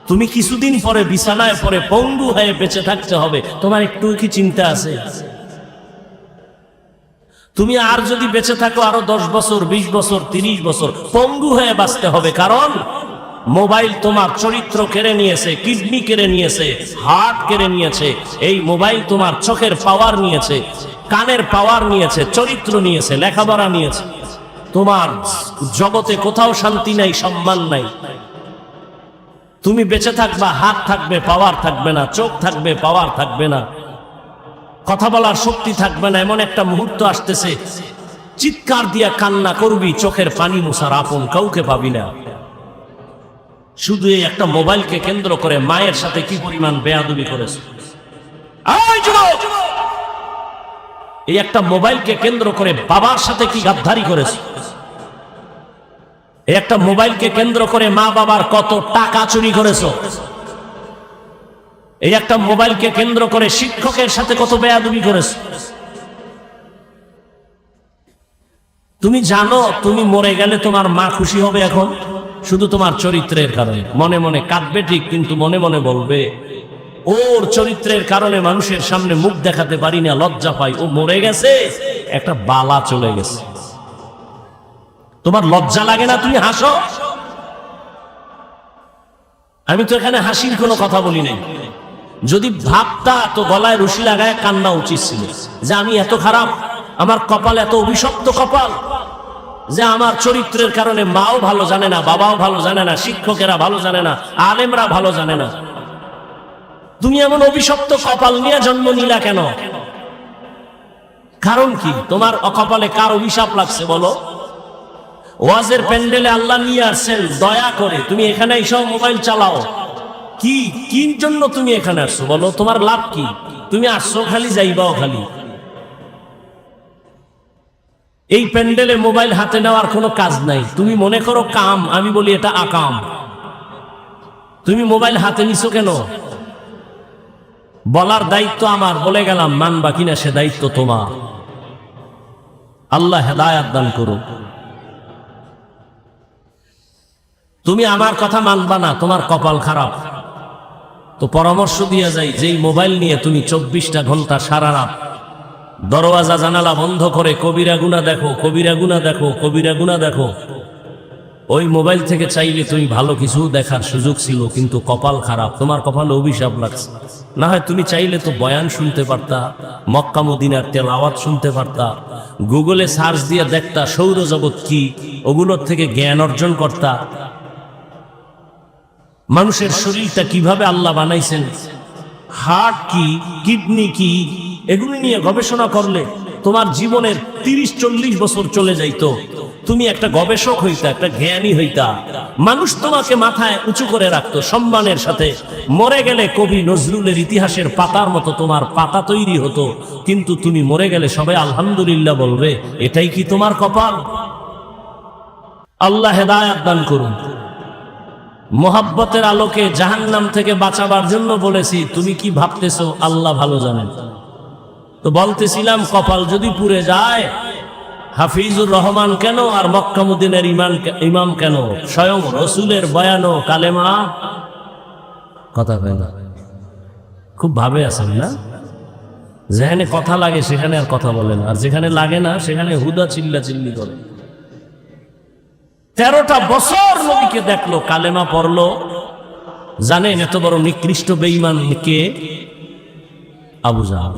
তুমি কিছুদিন পরে বিছানায় পরে পঙ্গু হয়ে বেঁচে থাকতে হবে, তোমার একটু কি চিন্তা আছে? তুমি আর যদি বেঁচে থাকো আরো 10 বছর, 20 বছর, 30 বছর, পঙ্গু হয়ে বাঁচতে হবে। কারণ মোবাইল তোমার চরিত্র কেড়ে নিয়েছে, কিডনি কেড়ে নিয়েছে, হার্ট কেড়ে নিয়েছে। এই মোবাইল তোমার চোখের পাওয়ার নিয়েছে, কানের পাওয়ার নিয়েছে, চরিত্র নিয়েছে, লেখাপড়া নিয়েছে। তোমার জগতে কোথাও শান্তি নাই, সম্মান নাই। তুমি বেঁচে থাকবা, হাত থাকবে, পাওয়ার থাকবে না, চোখ থাকবে, পাওয়ার থাকবে না, কথা বলার শক্তি থাকবে না। এমন একটা মুহূর্ত আসতেছে, চিৎকার দিয়া কান্না করবি, চোখের পানি মুছার আপন কাউকে পাবি না। শুধু এই একটা মোবাইলকে কেন্দ্র করে মায়ের সাথে কি পরিমাণ বেয়াদবি করেছে। এই একটা মোবাইলকে কেন্দ্র করে বাবার সাথে কি গাদ্দারি করেছে। এই একটা মোবাইলকে কেন্দ্র করে মা বাবার কত টাকা চুরি করেছো। এই একটা মোবাইলকে কেন্দ্র করে শিক্ষকের সাথে কত বেয়াদবি করেছো। তুমি জানো তুমি মরে গেলে তোমার মা খুশি হবে এখন শুধু তোমার চরিত্রের কারণে। মনে মনে কাঁদবে ঠিক, কিন্তু মনে মনে বলবে ওর চরিত্রের কারণে মানুষের সামনে মুখ দেখাতে পারি না, লজ্জা পাই। ও মরে গেছে, একটা বালা চলে গেছে। তোমার লজ্জা লাগে না? তুমি হাসো। আমি তো এখানে হাসির কোনো কথা বলি নাই। যদি ভাবতা তো গলায় রশি লাগায় কান্না উচিত ছিল, যে আমি এত খারাপ, আমার কপাল এত অভিশপ্ত কপাল, যে আমার চরিত্রের কারণে মাও ভালো জানে না, বাবাও ভালো জানে না, শিক্ষকেরা ভালো জানে না, আলেমরা ভালো জানে না। তুমি এমন অভিশপ্ত কপাল নিয়ে জন্ম নিলা কেন? কারণ কি? তোমার অকপালে কার অভিশাপ লাগছে বলো? ওয়াজের প্যান্ডেলে আল্লাহ নিয়ে আসছেন দয়া করে, তুমি এখানে এসব মোবাইল চালাও। কি কি জন্য তুমি এখানে আসছো বলো? তোমার লাভ কি? তুমি আসছো খালি, যাইবাও খালি। এই প্যান্ডেলে মোবাইল হাতে নেওয়ার কোনো কাজ নাই। তুমি মনে করো কাম, আমি বলি এটা আকাম। তুমি মোবাইল হাতে নিছো কেন? বলার দায়িত্ব আমার, বলে গেলাম, মানবা কিনা সে দায়িত্ব তোমার। আল্লাহ হেদায়াত দান করুন। তুমি আমার কথা মানবা না, তোমার কপাল খারাপ। তো পরামর্শ দিয়ে যাই, যেই মোবাইল নিয়ে তুমি 24টা ঘন্টা সারা রাত দরওয়াজা জানালা বন্ধ করে কবিরা গুনাহ দেখো, কবিরা গুনাহ দেখো, কবিরা গুনাহ দেখো, ওই মোবাইল থেকে চাইলে তুমি ভালো কিছু দেখার সুযোগ ছিল, কিন্তু কপাল খারাপ, তোমার কপালে অভিশাপ লাগছে। না হয় তুমি চাইলে তো বয়ান শুনতে পারতা, মক্কা মদিনার তেলাওয়াত শুনতে পারতা, গুগলে সার্চ দিয়ে দেখতা সৌরজগৎ কি, ওগুলোর থেকে জ্ঞান অর্জন করতা। মানুষের শরীরটা কিভাবে আল্লাহ বানাইছেন, হার্ট কি, কিডনি কি, এগুলো নিয়ে গবেষণা করলে তোমার জীবনের 30-40 বছর চলে যাইতো। তুমি একটা গবেষক হইতা, একটা জ্ঞানী হইতা। মানুষ তোমাকে মাথায় উঁচু করে রাখতো সম্মানের সাথে। মরে গেলে কবি নজরুলের ইতিহাসের পাতার মতো তোমার পাতা তৈরি হতো। কিন্তু তুমি মরে গেলে সবাই আলহামদুলিল্লাহ বলবে। এটাই কি তোমার কপাল? আল্লাহ হেদায়াত দান করুন। মোহাব্বতের আলোকে জাহান্নাম থেকে বাঁচাবার জন্য বলেছি, তুমি কি ভাবতেছো আল্লাহ ভালো জানেন। তো বলতেছিলাম কপাল যদি পুড়ে যায়, হাফিজুর রহমান কেন আর মক্কা মদিনার ইমাম কেন, স্বয়ং রসুলের বয়ান ও কালেমা কথা কয় না। খুব ভাবে আছেন না, যেখানে কথা লাগে সেখানে আর কথা বলে না, আর যেখানে লাগে না সেখানে হুদা চিল্লা চিল্লি করে। 13টা বছর নবীকে দেখলো, কালেমা পড়লো। জানেন এত বড় নিকৃষ্ট বেঈমান কে? আবু জাহল।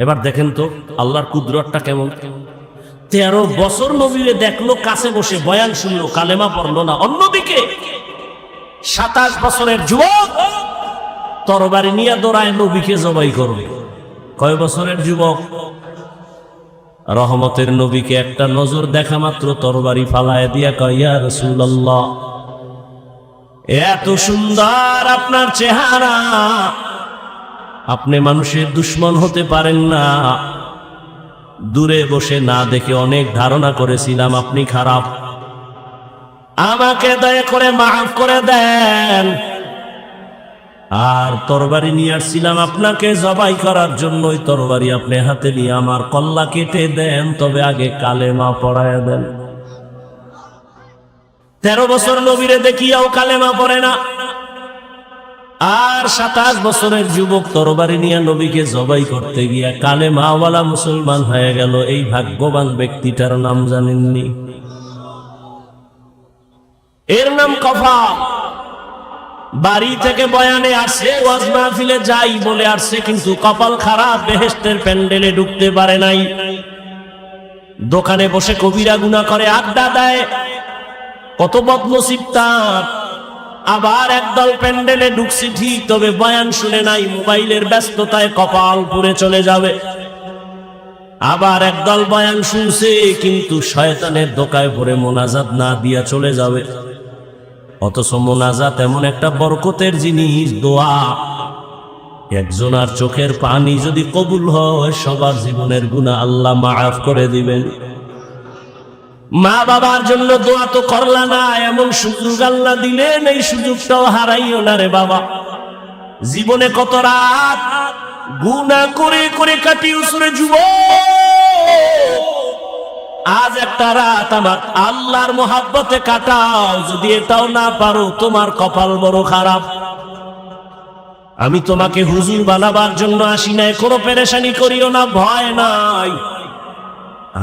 এবার দেখেন তো আল্লাহর কুদরতটা কেমন। 13 বছর নবীরে দেখলো, কাছে বসে বয়ান শুনলো, কালেমা পড়লো না। অন্যদিকে 27 বছরের যুবক তরবারি নিয়ে দৌড়ায় নবীকে জবাই করবে। কয় বছরের যুবক? রহমতের নবীকে একটা নজর দেখা মাত্র তরবারি ফালায় দিয়া কয়, ইয়া রাসূলুল্লাহ, এত সুন্দর আপনার চেহারা, আপনি মানুষের দুশমন হতে পারেন না। দূরে বসে না দেখে অনেক ধারণা করেছিলাম আপনি খারাপ, আমাকে দয়া করে মাফ করে দেন। আর তরবারি নিয়ে আসছিলাম আপনাকে জবাই করার জন্য, ওই তরবারি আপনি হাতে নিয়ে আমার কল্লা কেটে দেন, তবে আগে কালেমা পড়ায় দেন। 13 বছর নবীরে দেখিয়াও কালেমা পড়ে না, আর 27 বছরের যুবক তরবারি নিয়ে নবীকে জবাই করতে গিয়া কালেমাওয়ালা মুসলমান হয়ে গেল। এই ভাগ্যবান ব্যক্তিটার নাম জানেননি? এর নাম কফাল। বাড়ি থেকে বয়ানে আসছে, ওয়াজ মাহফিলে যাই বলে আসছে, কিন্তু কপাল খারাপ, বেহেশতের প্যান্ডেলে ঢুকতে পারে নাই। দোকানে বসে কবিরা গুনাহ করে আড্ডা দেয়, কত বদনসিব তার। আবার একদল প্যান্ডেলে ঢুকছে ঠিক, তবে বয়ান শুনে নাই, মোবাইলের ব্যস্ততায় কপাল পুড়ে চলে যাবে। আবার একদল বয়ান শুনছে, কিন্তু শয়তানের ধোঁকায় পড়ে মোনাজাত না দিয়া চলে যাবে। অথচ মোনাজাত এমন একটা বরকতের জিনিস, দোয়া। একজনের চোখের পানি যদি কবুল হয়, সবার জীবনের গুনাহ আল্লাহ মাফ করে দিবেন। মা বাবার জন্য দোয়া তো করলা না, এমন সুযোগ আল্লাহ দিলেন, এই সুযোগটাও হারাইও না রে বাবা। জীবনে কত রাত গুনাহ করে করে কাটিয়ে উসরে যুবক, আজ একটা রাত আমার আল্লাহর মোহাব্বতে কাটাও। যদি এটাও না পারো, তোমার কপাল বড় খারাপ। আমি তোমাকে হুজুর বানাবার জন্য আসি নাই, কোনো পেরেশানি করিও না, ভয় নাই।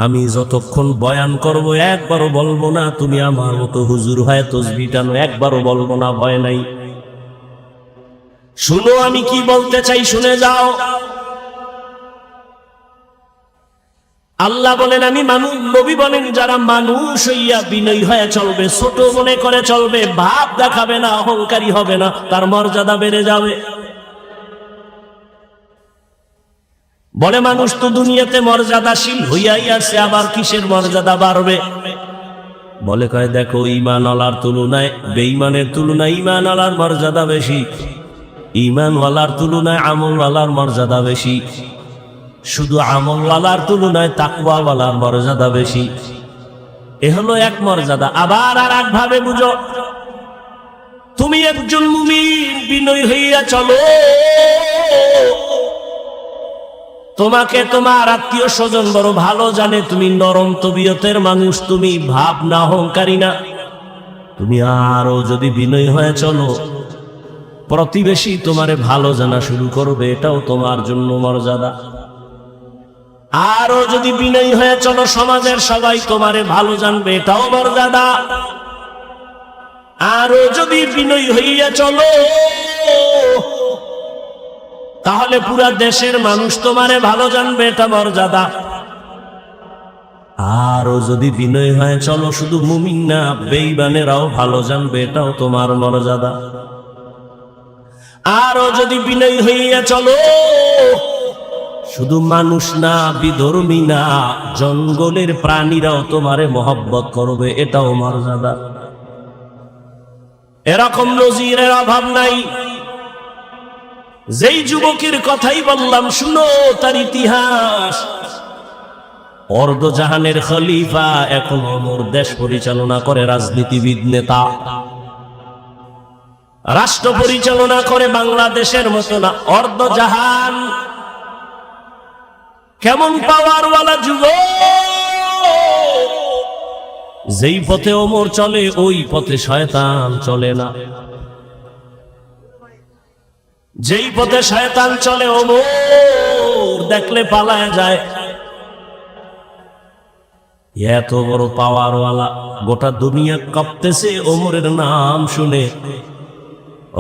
আমি যতক্ষণ বয়ান করব একবারও বলবো না তুমি আমার মতো হুজুর হয় তসবিহ টানো, একবারও বলবো না, ভয় নাই। শুনো আমি কি বলতে চাই, শুনে যাও। আল্লাহ বলেন আমি মানুষ, নবী বলেন যারা মানুষ হইয়া বিনয়ী হয়ে চলবে, ছোট মনে করে চলবে, ভাব দেখাবে না, অহংকারী হবে না, তার মর্যাদা বেড়ে যাবে। বলে মানুষ তো দুনিয়াতে মর্যাদাশীল হইয়াই আছে, আবার কিসের মর্যাদা বাড়বে? বলে কয় দেখো, ঈমান ওয়ালার তুলনায় বেঈমানের তুলনায় ঈমান ওয়ালার মর্যাদা বেশি, ঈমান ওয়ালার তুলনায় আমল ওয়ালার মর্যাদা বেশি, শুধু আমল ওয়ালার তুলনায় তাকওয়া ওয়ালার মর্যাদা বেশি। এ হলো এক মর্যাদা। আবার আর এক ভাবে বুঝো, তুমি একজন মুমিন বিনয়ী হইয়া চলো, তোমাকে তোমার আত্মীয় স্বজন বড় ভালো জানে, তুমি নরম তবিয়তের মানুষ, তুমি ভাব না, অহংকারী না। তুমি আরো যদি বিনয়ী হয়ে চলো, প্রতিবেশী তোমারে ভালো জানা শুরু করবে, এটাও তোমার জন্য মর্যাদা। আরো যদি বিনয়ী হয়ে চলো, সমাজের সবাই তোমারে ভালো জানবে, এটাও মর্যাদা। আরো যদি বিনয়ী হইয়া চলো, তাহলে পুরা দেশের মানুষ তোমারে ভালো জানবে, এটা মর্যাদা। আরো যদি বিনয় হয়ে চলো, শুধু মুমিন না বেঈমানেরাও ভালো জানবে, এটাও তোমার মর্যাদা। আরো যদি বিনয়ী হইয়া চলো, শুধু মানুষ না, বিধর্মী না, জঙ্গলের প্রাণীরাও তোমারে মহব্বত করবে, এটাও মর্যাদা। এরকম নজিরের অভাব নাই। যেই যুবকের কথাই বললাম শুনো, তার ইতিহাস। অর্ধজাহানের খলিফা, এখন ওমর দেশ পরিচালনা করে, রাজনীতিবিদ নেতা। রাষ্ট্র পরিচালনা করে বাংলাদেশের মতো না, অর্ধজাহান। কেমন পাওয়ারওয়ালা যুগ! যেই পথে ওমর চলে ওই পথে শয়তান চলে না, যেই পথে শয়তান চলে ওমর দেখলে পালায় যায়। এত বড় পাওয়ারওয়ালা, গোটা দুনিয়া কাঁপতেছে ওমরের নাম শুনে।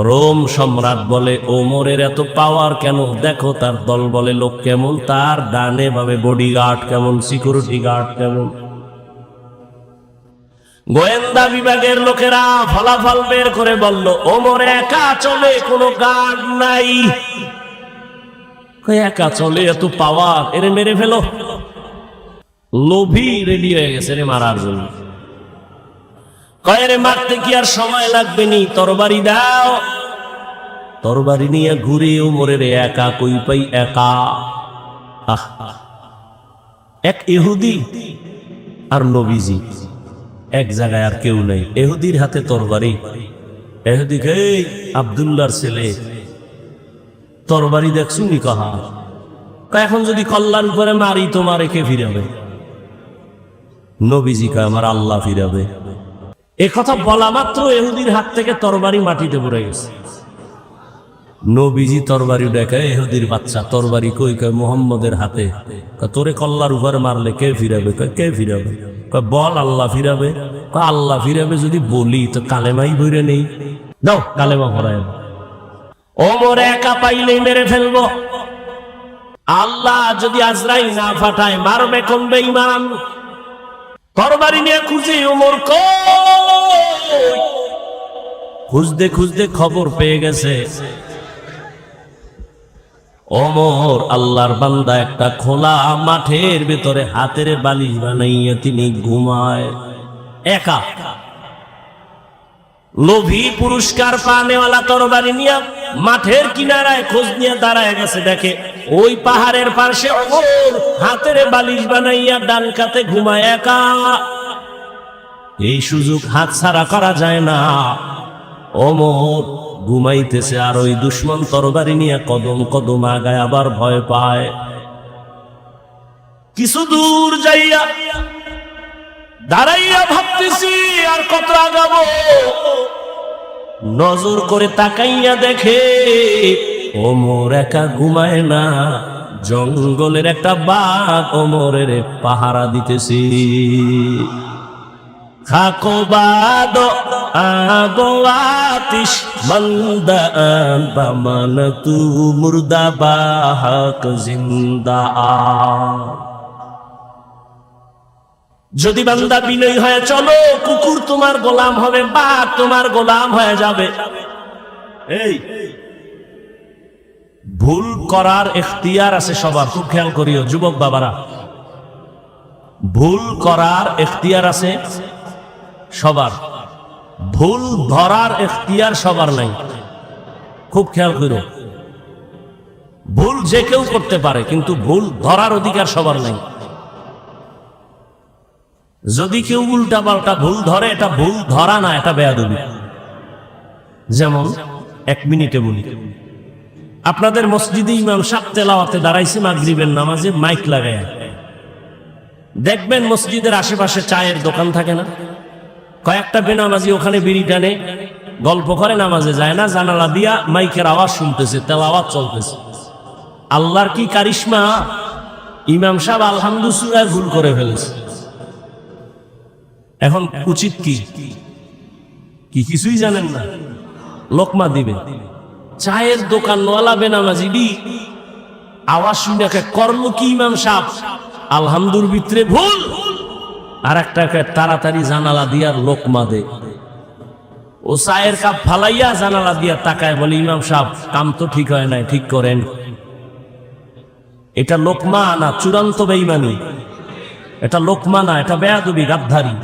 রোম সম্রাট বলে ওমরের এত পাওয়ার কেন? দেখো তার দল বলে লোক কেমন, তার ডানে ভাবে বডিগার্ড কেমন, সিকিউরিটি গার্ড কেমন। গোয়েন্দা বিভাগের লোকেরা ফলাফল বের করে বলল ওমর একা চলে, কোনো গার্ড নাই। একা চলে, এত পাওয়ার, এরে মেরে ফেলো। লোভী রেডি হয়ে গেছে রে মারার জন্য। কয়েরে মারতে কি আর সময় লাগবে নি, তরবারি দাও। তরবারি নিয়ে ঘুরে ওমরের একা কই পাই, একা। এক ইহুদি আর নবীজি এক জায়গায়, আর কেউ নাই। ইহুদির হাতে তরবারি। ইহুদি এই আব্দুল্লাহর ছেলে, তরবারি দেখছু নি? কাহা এখন যদি কল্লার উপরে মারি তোমারে কে ফিরাবে? নবীজি কয় আমার আল্লাহ ফিরাবে। এ কথা বলা মাত্র ইহুদির হাত থেকে তরবারি মাটিতে পড়ে গেছে। নবীজি তরবারি দেখে, ইহুদির বাচ্চা তরবারি কই? কয় মুহাম্মদের হাতে। তোরে কল্লার উপরে মারলে কে ফিরাবে? কয় কে ফিরাবে? কয় বল আল্লাহ ফিরাবে। কয় আল্লাহ ফিরাবে যদি বলি তো কালেমাই ভরে নেই, দাও কালেমা ভরায়। ওমর একা পাইলেই মেরে ফেলবো। আল্লাহ যদি আজরাইল না পাঠায় মারবে কোন বেঈমান? তরবারি নিয়ে খুঁজে ওমর কই, খুঁজতে খুঁজতে খবর পেয়ে গেছে ওমর আল্লাহর বান্দা একটা খোলা মাঠের ভেতরে হাতের বালিশ বানাইয়া তিনি ঘুমায় একা। লোভী পুরস্কার পানেওয়ালা তরবারি নিয়ে মাঠের কিনারায় খোঁজ নিয়ে দাঁড়ায় গেছে, দেখে ওই পাহাড়ের পাশে ওমর হাতের বালিশ বানাইয়া ডান কাতে ঘুমায় একা। এই সুযোগ হাতছাড়া করা যায় না। ওমর ঘুমাইতেছে আর ওই দুশ্মন তরবারি নিয়ে কদম কদম আগায়, আবার ভয় পায়। কিছু দূর যাইয়া দাঁড়াইয়া ভাবতেছি আর কত আগাবো। নজর করে তাকাইয়া দেখে ওমর একা ঘুমায় না, জঙ্গলের একটা বাঘ ওমরের পাহারা দিতেছি। খাকো বাদ আগো আতিশ মন্দান বামান তু মুর্দা বাহক জিন্দা। যদি বান্দা বিনয়ী হয়ে চলো, কুকুর তোমার গোলাম হবে, বাঘ তোমার গোলাম হয়ে যাবে। এই ভুল করার এখতিয়ার আছে সবার, খুব খেয়াল করিও যুবক বাবারা। ভুল করার এখতিয়ার আছে সবার, ভুল ধরার এখতিয়ার সবার নাই। খুব খেয়াল করো, ভুল যে কেউ করতে পারে কিন্তু ভুল ধরার অধিকার সবার নাই। যদি কেউ উল্টা পাল্টা ভুল ধরে, এটা ভুল ধরা না, এটা বেয়াদবি। যেমন এক মিনিটে বলি, আপনাদের মসজিদে ইমাম সাহেব তেলাওয়াতে দাঁড়াইছে মাগরিবের নামাজে মাইক লাগায়। দেখবেন মসজিদের আশেপাশে চায়ের দোকান থাকে না, কয়েকটা বেনামাজি ওখানে বিড়ি টানে, গল্প করে, নামাজে যায় না, জানালা দিয়া মাইকের আওয়াজ শুনতেছে, তেলাওয়াত চলতেছে। আল্লাহর কি কারিশমা! ইমাম সাহেব আলহামদুলিল্লাহ ভুল করে ফেলেছে। এখন উচিত কি? কিছুই জানেন না, লোকমা দিবে। চায়ের দোকান ওয়ালা বেনামাজি আওয়াজ শুনে করলো কি ইমাম সাহেব? আলহামদুলিল্লাহ ভিতরে ভুল, আর একটাকে তাড়াতাড়ি জানালা দিয়ার লোকমা দে। ও চায়ের কাপ ফালাইয়া জানালা দিয়া তাকায়, বলে ইমাম সাহেব কাম তো ঠিক হয় নাই, ঠিক করেন। এটা লোকমা না, চূড়ান্ত বেঈমানি। এটা লোকমা না, এটা বেয়াদবি, গাদ্দারি।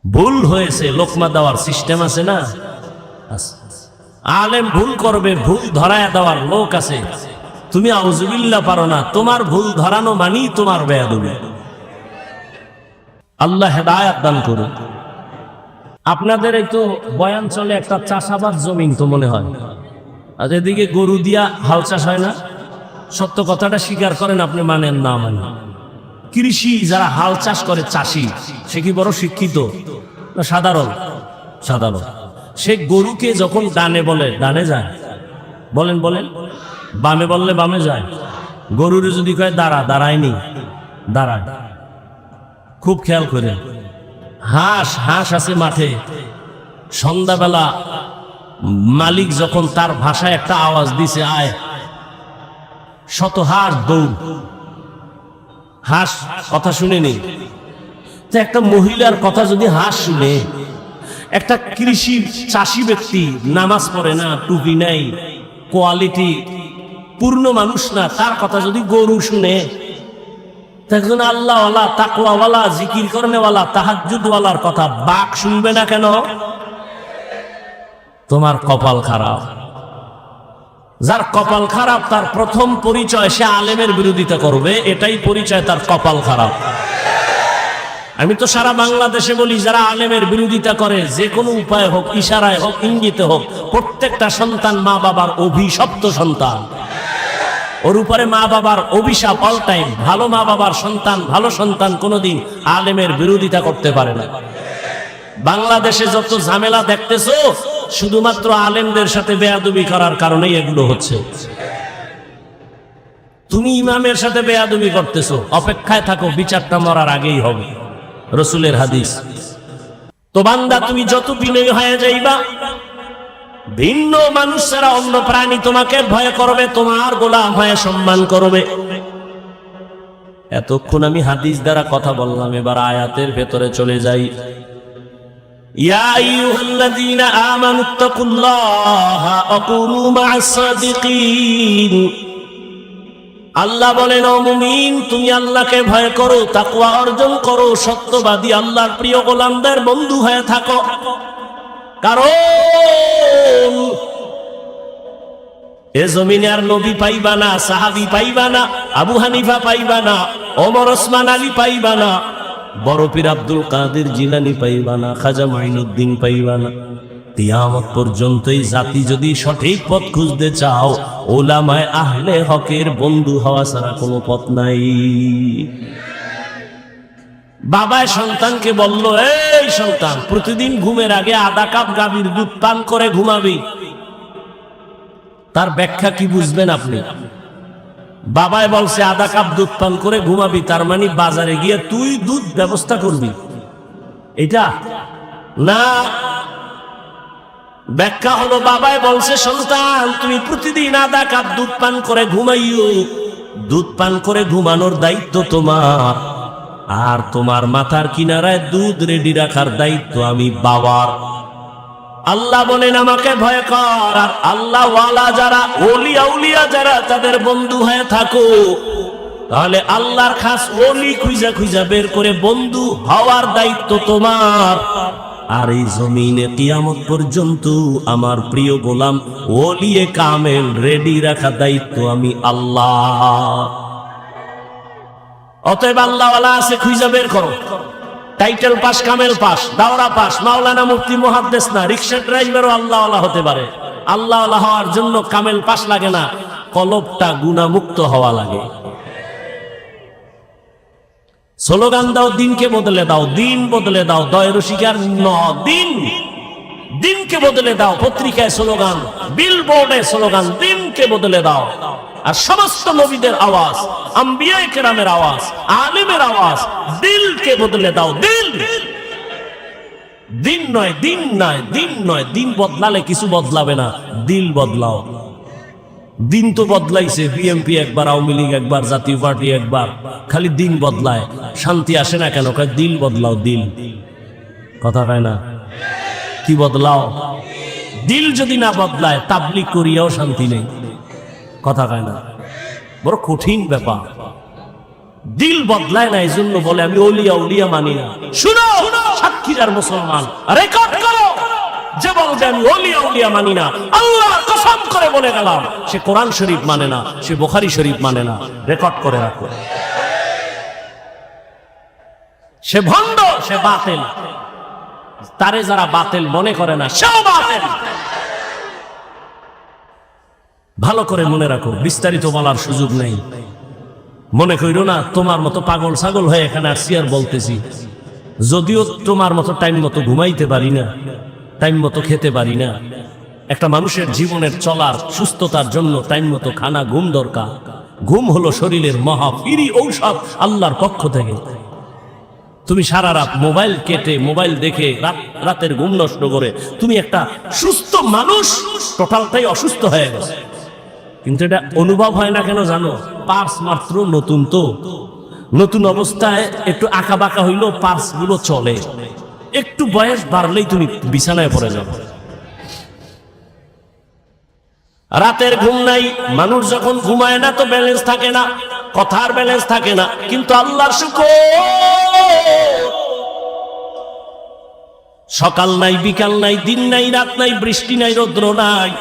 ভুল হয়েছে, লোকমা দেওয়ার সিস্টেম আছে না? আলেম ভুল করবে, ভুল ধরায় দেওয়ার লোক আছে। তুমি আউযুবিল্লাহ পারো না, তোমার ভুল ধরানো মানি তোমার বেয়াদবি। আল্লাহ হেদায়েত দান করুন। আপনাদের এই তো বয়াঞ্চলে একটা চাষাবাদ জমিন তো মনে হয়, আর এদিকে গরু দিয়া হাল চাষ হয় না? সত্য কথাটা স্বীকার করেন, আপনি মানেন না মানেন? কৃষি যারা হাল চাষ করে চাষি, সে কি বড় শিক্ষিত না সাধারণ? সাধারণ। সে গরুকে যখন ডানে বলে ডানে যায়, বলেন বলেন, বামে বললে বামে যায়। গরুরে যদি কয় দাঁড়া, দাঁড়ায়নি, দাঁড়ায়। খুব খেয়াল করে। হাঁস হাঁস আছে মাঠে, সন্ধ্যাবেলা মালিক যখন তার ভাষায় একটা আওয়াজ দিছে আয়, শত হাঁস দৌড়। হাঁস কথা শুনেনি তো, একটা মহিলার কথা যদি হাঁস শুনে, একটা কৃষি চাষি ব্যক্তি নামাজ পড়ে না, টুপি নাই, কোয়ালিটি পূর্ণ মানুষ না, তার কথা যদি গরু শুনে, একজন আল্লাহওয়ালা, তাকওয়াওয়ালা, জিকির করনেওয়ালা, তাহাজ্জুদওয়ালার কথা বাঘ শুনবে না কেন? তোমার কপাল খারাপ। যার কপাল খারাপ তার প্রথম পরিচয় সে আলেমের বিরোধিতা করবে, এটাই পরিচয় তার কপাল খারাপ। আমি তো সারা বাংলাদেশে বলি, যারা আলেমের বিরোধিতা করে, যে কোনো উপায় হোক, ইশারায় হোক, ইঙ্গিতে হোক, প্রত্যেকটা সন্তান মা বাবার অভিশপ্ত সন্তান। ওর উপরে মা বাবার অভিশাপ অল টাইম। ভালো মা বাবার সন্তান, ভালো সন্তান কোনোদিন আলেমের বিরোধিতা করতে পারে না। বাংলাদেশে যত ঝামেলা দেখতেছো, শুধুমাত্র আলেমদের সাথে বেয়াদবি করার কারণেই এগুলো হচ্ছে। তুমি ইমামের সাথে বেয়াদবি করতেছো, অপেক্ষায় থাকো, বিচারটা মরার আগেই হবে, রসুলের হাদিস। তো বান্দা, তুমি যত বিনয়ী হয়ে যাইবা, ভিন্ন মানুষ ছাড়া অন্য প্রাণী তোমাকে ভয় করবে, তোমার গোলাম হয়ে সম্মান করবে। এতক্ষণ আমি হাদিস দ্বারা কথা বললাম, এবার আয়াতের ভেতরে চলে যাই। ইয়া আইয়ুহাল্লাযীনা আমানুত্তাকুল্লাহা ওয়া কুনু মা'আস সাদিকিন। আল্লাহ বলেন, ও মুমিন, তুমি আল্লাহকে ভয় করো, তাকওয়া অর্জন করো, সত্যবাদী আল্লাহর প্রিয় গোলামদের বন্ধু হয়ে থাকো। কারণ এ জমিনে আর নবী পাইবা না, সাহাবী পাইবা না, আবু হানিফা পাইবা না, ওমর ওসমান আলী পাইবা না, বড় পীর আব্দুল কাদের জিলানী পাইবা না, খাজা মাইনুদ্দিন পাইবা না। কিয়ামত পর্যন্ত এই জাতি যদি সঠিক পথ খুঁজতে চাও, উলামায়ে আহলে হকের বন্ধু হওয়া ছাড়া কোনো পথ নাই। বাবায় সন্তানকে বলল, এই সন্তান, প্রতিদিন ঘুমের আগে আধা কাপ গাভীর দুধ পান করে ঘুমাবি। তার ব্যাখ্যা কি বুঝবেন আপনি? বাবায় বলছে আধা কাপ দুধ পান করে ঘুমাবি, তার মানে বাজারে গিয়ে তুই দুধ ব্যবস্থা করবি, এটা না। ব্যাখ্যা হলো, বাবায় বলছে সন্তান, তুমি প্রতিদিন আধা কাপ দুধ পান করে ঘুমাইও, দুধ পান করে ঘুমানোর দায়িত্ব তোমার, আর তোমার মাথার কিনারায় দুধ রেডি রাখার দায়িত্ব আমি বাবার। আল্লাহ বলেন, আমাকে ভয় কর, আর আল্লাহ ওয়ালা যারা, ওলি আউলিয়া যারা, তাদের বন্ধু হয়ে থাকো। তাহলে আল্লাহর খাস ওলি খুঁজা খুঁজা বের করে বন্ধু হওয়ার দায়িত্ব তোমার। আর এই জমিনে কিয়ামত পর্যন্ত আমার প্রিয় গোলাম ওলিয়ে কামেল রেডি রাখা দায়িত্ব আমি আল্লাহ। অতএব আল্লাহওয়ালা আছে, খুঁজা বের করো। টাইটেল পাস, কামেল পাস, দাওরা পাস, মাওলানা, মুফতি, মুহাদ্দিস না, রিকশা ড্রাইভারও আল্লাহওয়ালা হতে পারে। আল্লাহওয়ালা হওয়ার জন্য কামেল পাস লাগে না, কলবটা গুনাহমুক্ত হওয়া লাগে। স্লোগান দাও, দিনকে বদলে দাও, দিন বদলে দাও, দয়ের শিকার ন দিন, দিনকে বদলে দাও। পত্রিকায় স্লোগান, বিলবোর্ডে স্লোগান, দিনকে বদলে দাও। আর সমস্ত নবীদের আওয়াজ, আম্বিয়ায়ে কেরামের আওয়াজ, আলেমের আওয়াজ, দিলকে বদলে দাও। দিল, দিন নয়, দিন নয়, দিন নয়। দিন বদলালে কিছু বদলাবে না, দিল বদলাও। দিন তো বদলাইছে, বিএনপি একবার, আওয়ামী লীগ একবার, জাতীয় পার্টি একবার, খালি দিন বদলায়, শান্তি আসে না কেন? দিল বদলাও, দিল। কথা কয় না? কি বদলাও? দিল যদি না বদলায়, তাবলীগ করিয়াও শান্তি নেই। কথা কয় না? বড় কঠিন ব্যাপার। দিল বদলায় না, এই জন্য বলে আমি ওলিয়া উলিয়া মানি না। শুনো সাক্ষীদার মুসলমান, রেকর্ড করো, যে বলবে আমি ওলিয়া উলিয়া মানি না, আল্লাহর কসম করে বলে গেলাম, সে কোরআন শরীফ মানে না, সে বুখারী শরীফ মানে না। রেকর্ড করে রাখো। সে ভণ্ড, সে বাতিল। তারে যারা বাতিল মনে করে না সেও বাতিল। ভালো করে মনে রাখো, বিস্তারিত বলার সুযোগ নেই। মনে কইরো না তোমার মতো পাগল ছাগল হয়ে এখানে আসছি আর বলতেছি। যদিও তোমার মতো টাইম মতো ঘুমাইতে পারি না, টাইম মতো খেতে পারি না। একটা মানুষের জীবনের চলার সুস্থতার জন্য টাইম মতো খানা ঘুম দরকার। ঘুম হলো শরীরের মহাফিরি ঔষধ আল্লাহর পক্ষ থেকে। তুমি সারা রাত মোবাইল কেটে মোবাইল দেখে রাতের ঘুম নষ্ট করে তুমি একটা সুস্থ মানুষ টোটালটাই অসুস্থ হয়ে গেছে। কিন্তু এটা অনুভব হয় না কেন জানো? পার্স মাত্র নতুন, তো নতুন অবস্থায় একটু আঁকা বাঁকা হইলেও পার্স গুলো চলে, একটু বয়স বাড়লেই তুমি বিছানায় পড়ে যাবে। রাতের ঘুম নাই, মানুষ যখন ঘুমায় না তো ব্যালেন্স থাকে না, কথার ব্যালেন্স থাকে না। কিন্তু আল্লাহর শুকর, সকাল নাই বিকাল নাই, দিন নাই রাত নাই, বৃষ্টি নাই রৌদ্র নাই,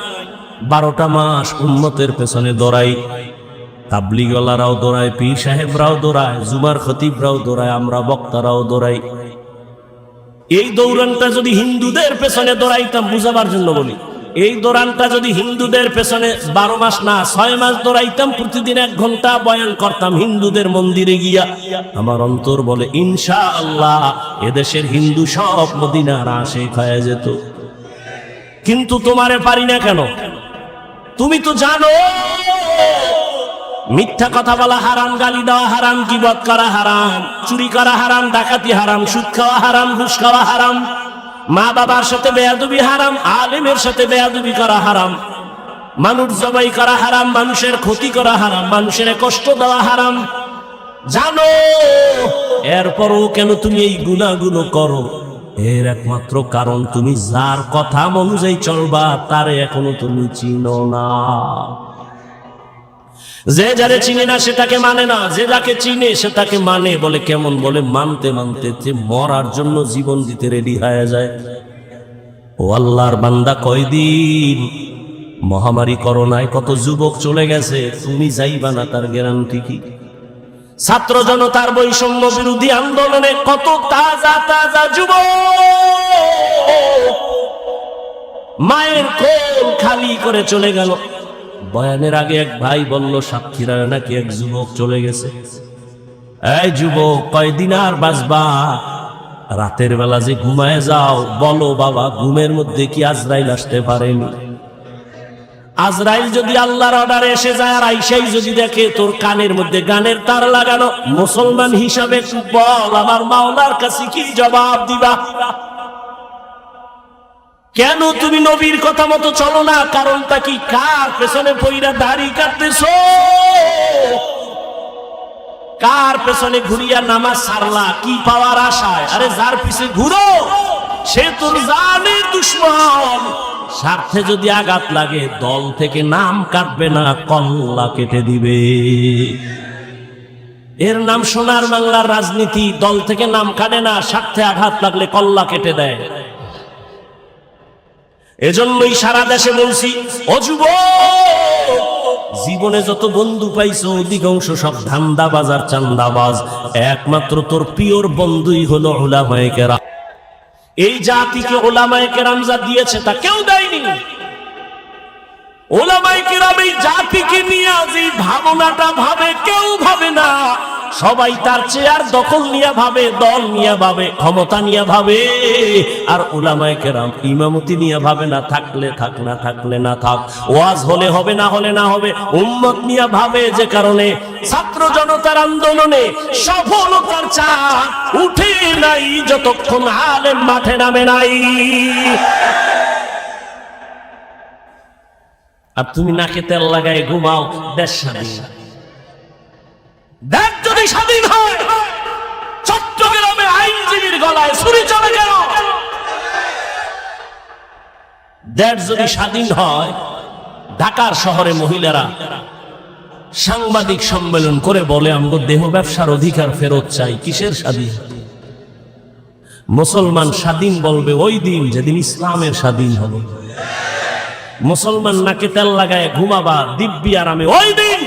12টা মাস উম্মতের পেছনে দৌড়াই। তাবলিগওয়ালারাও দৌড়ায়, পীর সাহেবরাও দৌড়ায়, জুমার খতিবরাও দৌড়ায়, আমরা বক্তারাও দৌড়াই। এই দৌড়ানটা যদি হিন্দুদের পেছনে দৌড়াইতাম, বুঝাবার জন্য বলি, এই দৌড়ানটা যদি হিন্দুদের পেছনে 12 মাস না 6 মাস দৌড়াইতাম, প্রতিদিন 1 ঘন্টা বয়ান করতাম হিন্দুদের মন্দিরে গিয়া, আমার অন্তর বলে ইনশাআল্লাহ এদেশের হিন্দু সব মদিনার আশিক হয়ে যেত। কিন্তু তোমারে পারি না কেন? তুমি তো জানো মিথ্যা কথা বলা হারাম, গালি দেওয়া হারাম, গীবত করা হারাম, চুরি করা হারাম, ডাকাতি হারাম, সুদ খাওয়া হারাম, ঘুষ খাওয়া হারাম, মা বাবার সাথে বেয়াদবি হারাম, আলেমের সাথে বেয়াদবি করা হারাম, মানুষ জবাই করা হারাম, মানুষের ক্ষতি করা হারাম, মানুষের কষ্ট দেওয়া হারাম। জানো, এরপরও কেন তুমি এই গুনাহগুলো করো? এর একমাত্র কারণ তুমি যার কথা অনুযায়ী চলবা তারে এখনো তুমি চিনো না। যে যারে চিনে না সেটাকে মানে না, যে যাকে চিনে সেটাকে মানে। বলে কেমন? বলে মানতে মানতে যে মরার জন্য জীবন দিতে রেডি হয়ে যায়। ও আল্লাহর বান্দা, কয়দিন মহামারী করোনায় কত যুবক চলে গেছে, তুমি যাইবা না তার গ্যারান্টি কি? ছাত্র জনতার বৈষম্য বিরোধী আন্দোলনে কত তাজা তাজা যুবক মায়ের কোল খালি করে চলে গেল। বয়ানের আগে এক ভাই বলল সাতক্ষীরায় নাকি এক যুবক চলে গেছে। এই যুবক, কয়দিন আর বাঁচবা? রাতের বেলা যে ঘুমায় যাও, বলো বাবা ঘুমের মধ্যে কি আজরাইল আসতে পারেনি? আজরাইল যদি আল্লাহর অর্ডারে এসে যায় আর আইসাই যদি দেখে তোর কানের মধ্যে গানের তার লাগানো, মুসলমান হিসাবে বল আমার মাওলার কাছে কি জবাব দিবা? কেন তুমি নবীর কথা মতো চলো না? কারণটা কি? কার পেছনে পইরা দাড়ি কাটতেছো? কার পেছনে ঘুরিয়া নামাজ সারলা কি পাওয়ার আশায়? আরে যার পিছে ঘুরো সে তোর জানের দুশমন। স্বার্থে যদি আঘাত লাগে দল থেকে নাম কাটবে না, কল্লা কেটে দিবে। এর নাম সোনার বাংলার রাজনীতি। দল থেকে নাম কাটে না, স্বার্থে আঘাত লাগলে কল্লা কেটে দেয়। এজন্যই সারা দেশে বলছি, ও যুবক, জীবনে যত বন্ধু পাইছো অধিকাংশ সব ধান্দাবাজ আর চান্দাবাজ। একমাত্র তোর পিওর বন্ধুই হলো উলামায়ে কেরাম। এই জাতিকে উলামায়ে কেরাম যা দিয়েছে তা কেউ দেয়নি। উলামায়ে কেরাম এই জাতিকে নিয়ে যে ভাবনাটা ভাবে কেউ ভাবে না। সবাই তার চেয়ার দখল নিয়ে ভাবে, দল নিয়ে ভাবে, ক্ষমতা নিয়ে ভাবে। আর উলামায়ে কেরাম ইমামতি নিয়ে ভাবে না, থাকলে থাক, না থাকলে না থাক, ওয়াজ হলে হবে, না হলে না হবে। উম্মত নিয়ে ভাবে, যে কারণে ছাত্র জনতার আন্দোলনে সফলতার চাঁদ উঠে নাই যতক্ষণ আলেম মাঠে নামে নাই। আর তুমি নাকে তেল লাগায় ঘুমাও, দেশ স্বাধীন। দেশ যদি স্বাধীন হয়, চট্টগ্রামে আইনজীবীর গলায় ছুরি চলে গেল। দেশ যদি স্বাধীন হয়, ঢাকার শহরে মহিলারা সাংবাদিক সম্মেলন করে বলে আমগো দেহ ব্যবসার অধিকার ফেরত চাই। কিসের স্বাধীন? মুসলমান স্বাধীন বলবে ওই দিন যেদিন ইসলামের স্বাধীন হবে। মুসলমান নাকে তেল লাগায় ঘুমাবা দিব্যি আরামে ওই দিন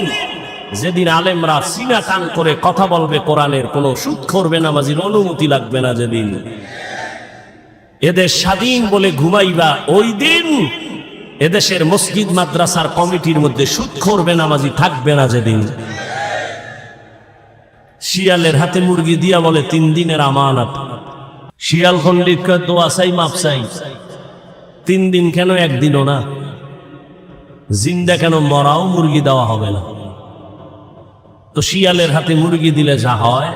যেদিন আলেমরা সিনা টান করে কথা বলবে কোরআনের, কোনো সুদ করবে নামাজির অনুমতি লাগবে না যেদিন। এদেশ স্বাধীন বলে ঘুমাইবা, ওই দিন এদেশের মসজিদ মাদ্রাসার কমিটির মধ্যে সুদখোর বেনামাজি থাকবে না। যেদিন শিয়ালের হাতে মুরগি দিয়া বলে 3 দিনের আমানত, শিয়াল খন্ডিত দোয়া চাই মাপ চাই, 3 দিন কেন 1 দিনও না? জিন্দা কেন মরাও মুরগি দেওয়া হবে না? তো শিয়ালের হাতে মুরগি দিলে যা হয়,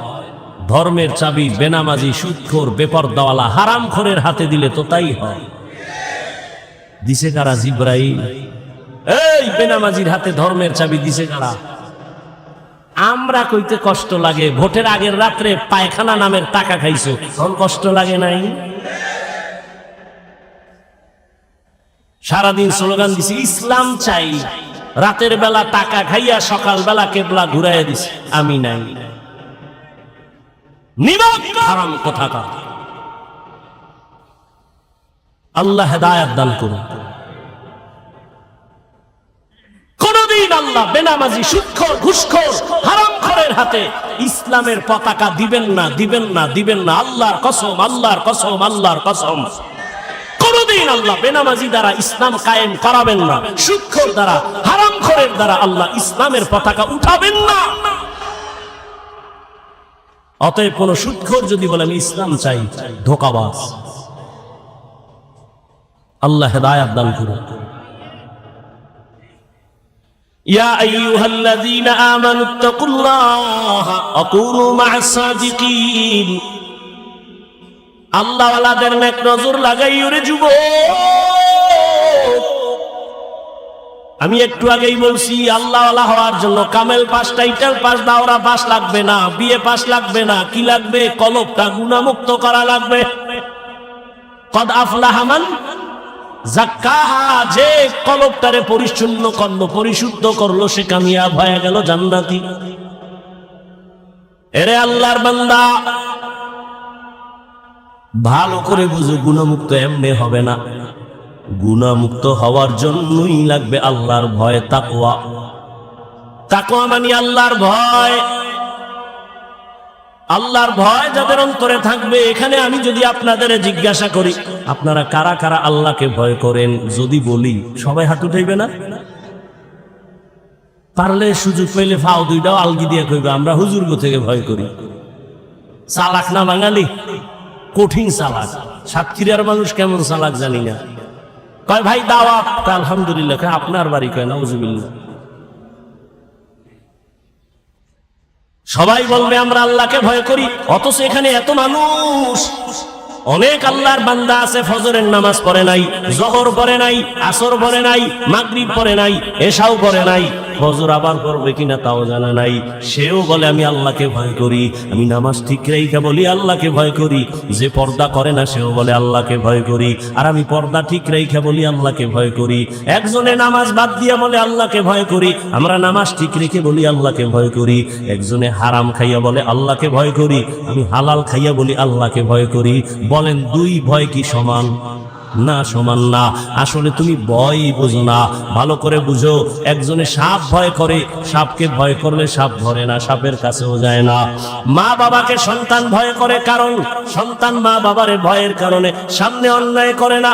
ধর্মের চাবি বেনামাজি সুদখোর বেপরদাওয়ালা হারামখোরের হাতে দিলে তো তাই হয়। দিছে কারা? জিব্রাইল। এই বেনামাজির হাতে ধর্মের চাবি দিছে কারা? আমরা কইতে কষ্ট লাগে, ভোটের আগের রাত্রে পায়খানা নামের টাকা খাইছো, তখন কষ্ট লাগে নাই? সারাদিন স্লোগান দিছি ইসলাম চাই, রাতের বেলা টাকা খাইয়া সকাল বেলা কেবলা ঘুরাইয়া দিছি, আমি নাই। নিমক হারাম কোথাকার। আল্লাহ হেদায়েত দান করুন। কোনদিন আল্লাহ বেনামাজি সুদখোর ঘুষখোর হারামখোরের হাতে ইসলামের পতাকা দিবেন না, দিবেন না, দিবেন না। আল্লাহর কসম, আল্লাহর কসম, আল্লাহর কসম। কোনদিন আল্লাহ বেনামাজি দ্বারা ইসলাম কায়েম করাবেন না, সুদখোর দ্বারা হারামখোরের দ্বারা আল্লাহ ইসলামের পতাকা উঠাবেন না। অতএব কোন সুদখোর যদি বলে আমি ইসলাম চাই, ধোঁকাবাজ। আল্লাহ হেদায়েত দান করুন। ইয়া আইয়ুহাল্লাযীনা আমানুত্তাকুল্লাহা ওয়া কুনু মা'আস সাদিকিন। আল্লাহ ওয়ালাদের নেক নজর লাগাইও রে যুবক। আমি একটু আগেই বলছি, আল্লাহ ওয়ালা হওয়ার জন্য কামেল পাস, টাইটেল পাস, দাওরা পাস লাগবে না, বিএ পাস লাগবে না। কি লাগবে? কলবটা গুনাহমুক্ত করা লাগবে। কদ আফলাহা মান যাক্কাহা, যে কলবটারে পরিচ্ছন্ন করলো, পরিশুদ্ধ করলো, সে কামিয়াব হয়ে গেল, জান্নাতি। এরে আল্লাহর বান্দা, ভালো করে বুঝো, গুনাহমুক্ত এমনি হবে না। গুনাহমুক্ত হওয়ার জন্যই লাগবে আল্লাহর ভয়, তাকওয়া। তাকওয়া মানে আল্লাহর ভয়। আল্লাহর ভয় যাদের অন্তরে থাকবে, এখানে আমি যদি আপনাদের জিজ্ঞাসা করি আপনারা কারা কারা আল্লাহকে ভয় করেন, যদি বলি সবাই হাত উঠাইবে না? পারলে সুযোগ পেলে ফাও দুইটাও আলগি দিয়ে কইবে আমরা হুজুরগো থেকে ভয় করি। চালাক না বাঙালি? কঠিন চালাক। সাতক্ষীরার মানুষ কেমন চালাক জানি না। কয় ভাই দাওয়াত, আলহামদুলিল্লাহ। আপনার বাড়ি? কয় নাউজুবিল্লাহ। সবাই বলবে আমরা আল্লাহকে ভয় করি, অথচ এখানে এত মানুষ, অনেক আল্লাহর বান্দা আছে ফজরের নামাজ পড়ে নাই, জোহর পড়ে নাই, আসর পড়ে নাই, মাগরিব পড়ে নাই, এশাও পড়ে নাই, ফজর আবার পড়বে কিনা তাও জানা নাই। সেও বলে আমি আল্লাহকে ভয় করি, আমি নামাজ ঠিক রেখে বলি আল্লাহকে ভয় করি। যে পর্দা করে না সেও বলে আল্লাহকে ভয় করি, আর আমি পর্দা ঠিক রেখে বলি আল্লাহকে ভয় করি। একজনে নামাজ বাদ দিয়া বলে আল্লাহকে ভয় করি, আমরা নামাজ ঠিক রেখে বলি আল্লাহকে ভয় করি। একজনে হারাম খাইয়া বলে আল্লাহকে ভয় করি, আমি হালাল খাইয়া বলি আল্লাহকে ভয় করি। বলেন দুই ভয় কি সমান? না, সমান না। আসলে তুমি ভয় বুঝো না, ভালো করে বুঝো। একজনে সাপ ভয় করে, সাপকে ভয় করলে সাপ ধরে না, সাপের কাছেও যায় না। মা বাবাকে সন্তান ভয় করে, কারণ সন্তান মা বাবারে ভয়ের কারণে সামনে অন্যায় করে না।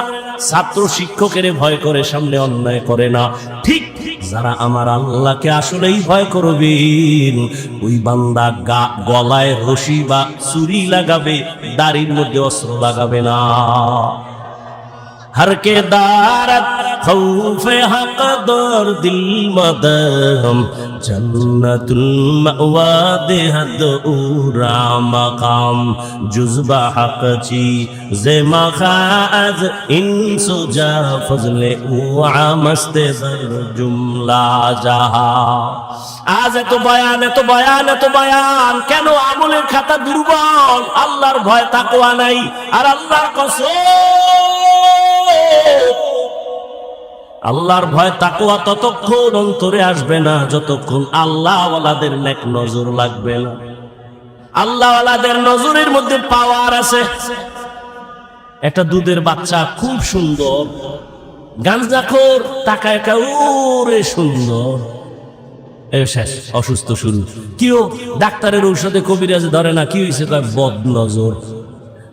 ছাত্র শিক্ষকের ভয় করে, সামনে অন্যায় করে না। ঠিক যারা আমার আল্লাহকে আসলেই ভয় করবেন, ওই বান্দা গলায় রশি বা ছুরি লাগাবে, দাড়ির মধ্যে অস্ত্র লাগাবে না। हर के दारत खौफे हक दर दिल मदम जन्नतुल मअवा देहद उरा मकाम जुज़बा हक ची जे मखाज इंसु जा फजले उआ मस्ते बर जुमला जहा। आज तो बयान, तो बयान, तो बयान, কেন আমলের খাতা দুর্বল, আল্লাহর ভয় তাকওয়া নাই। আর আল্লাহর কসম, আল্লাহর ভয় তাকওয়া ততক্ষণ অন্তরে আসবে না যতক্ষণ আল্লাহ ওয়ালাদের নেক নজর লাগবে না। আল্লাহ ওয়ালাদের নজরের মধ্যে পাওয়ার আছে। একটা দুধের বাচ্চা খুব সুন্দর, গাঞ্জাখোর তাকায় কাউরে সুন্দর, শেষ, অসুস্থ শুরু। কিও ডাক্তারের ঔষধে কবিরাজ ধরে না, কি হয়েছে? তার বদ নজর।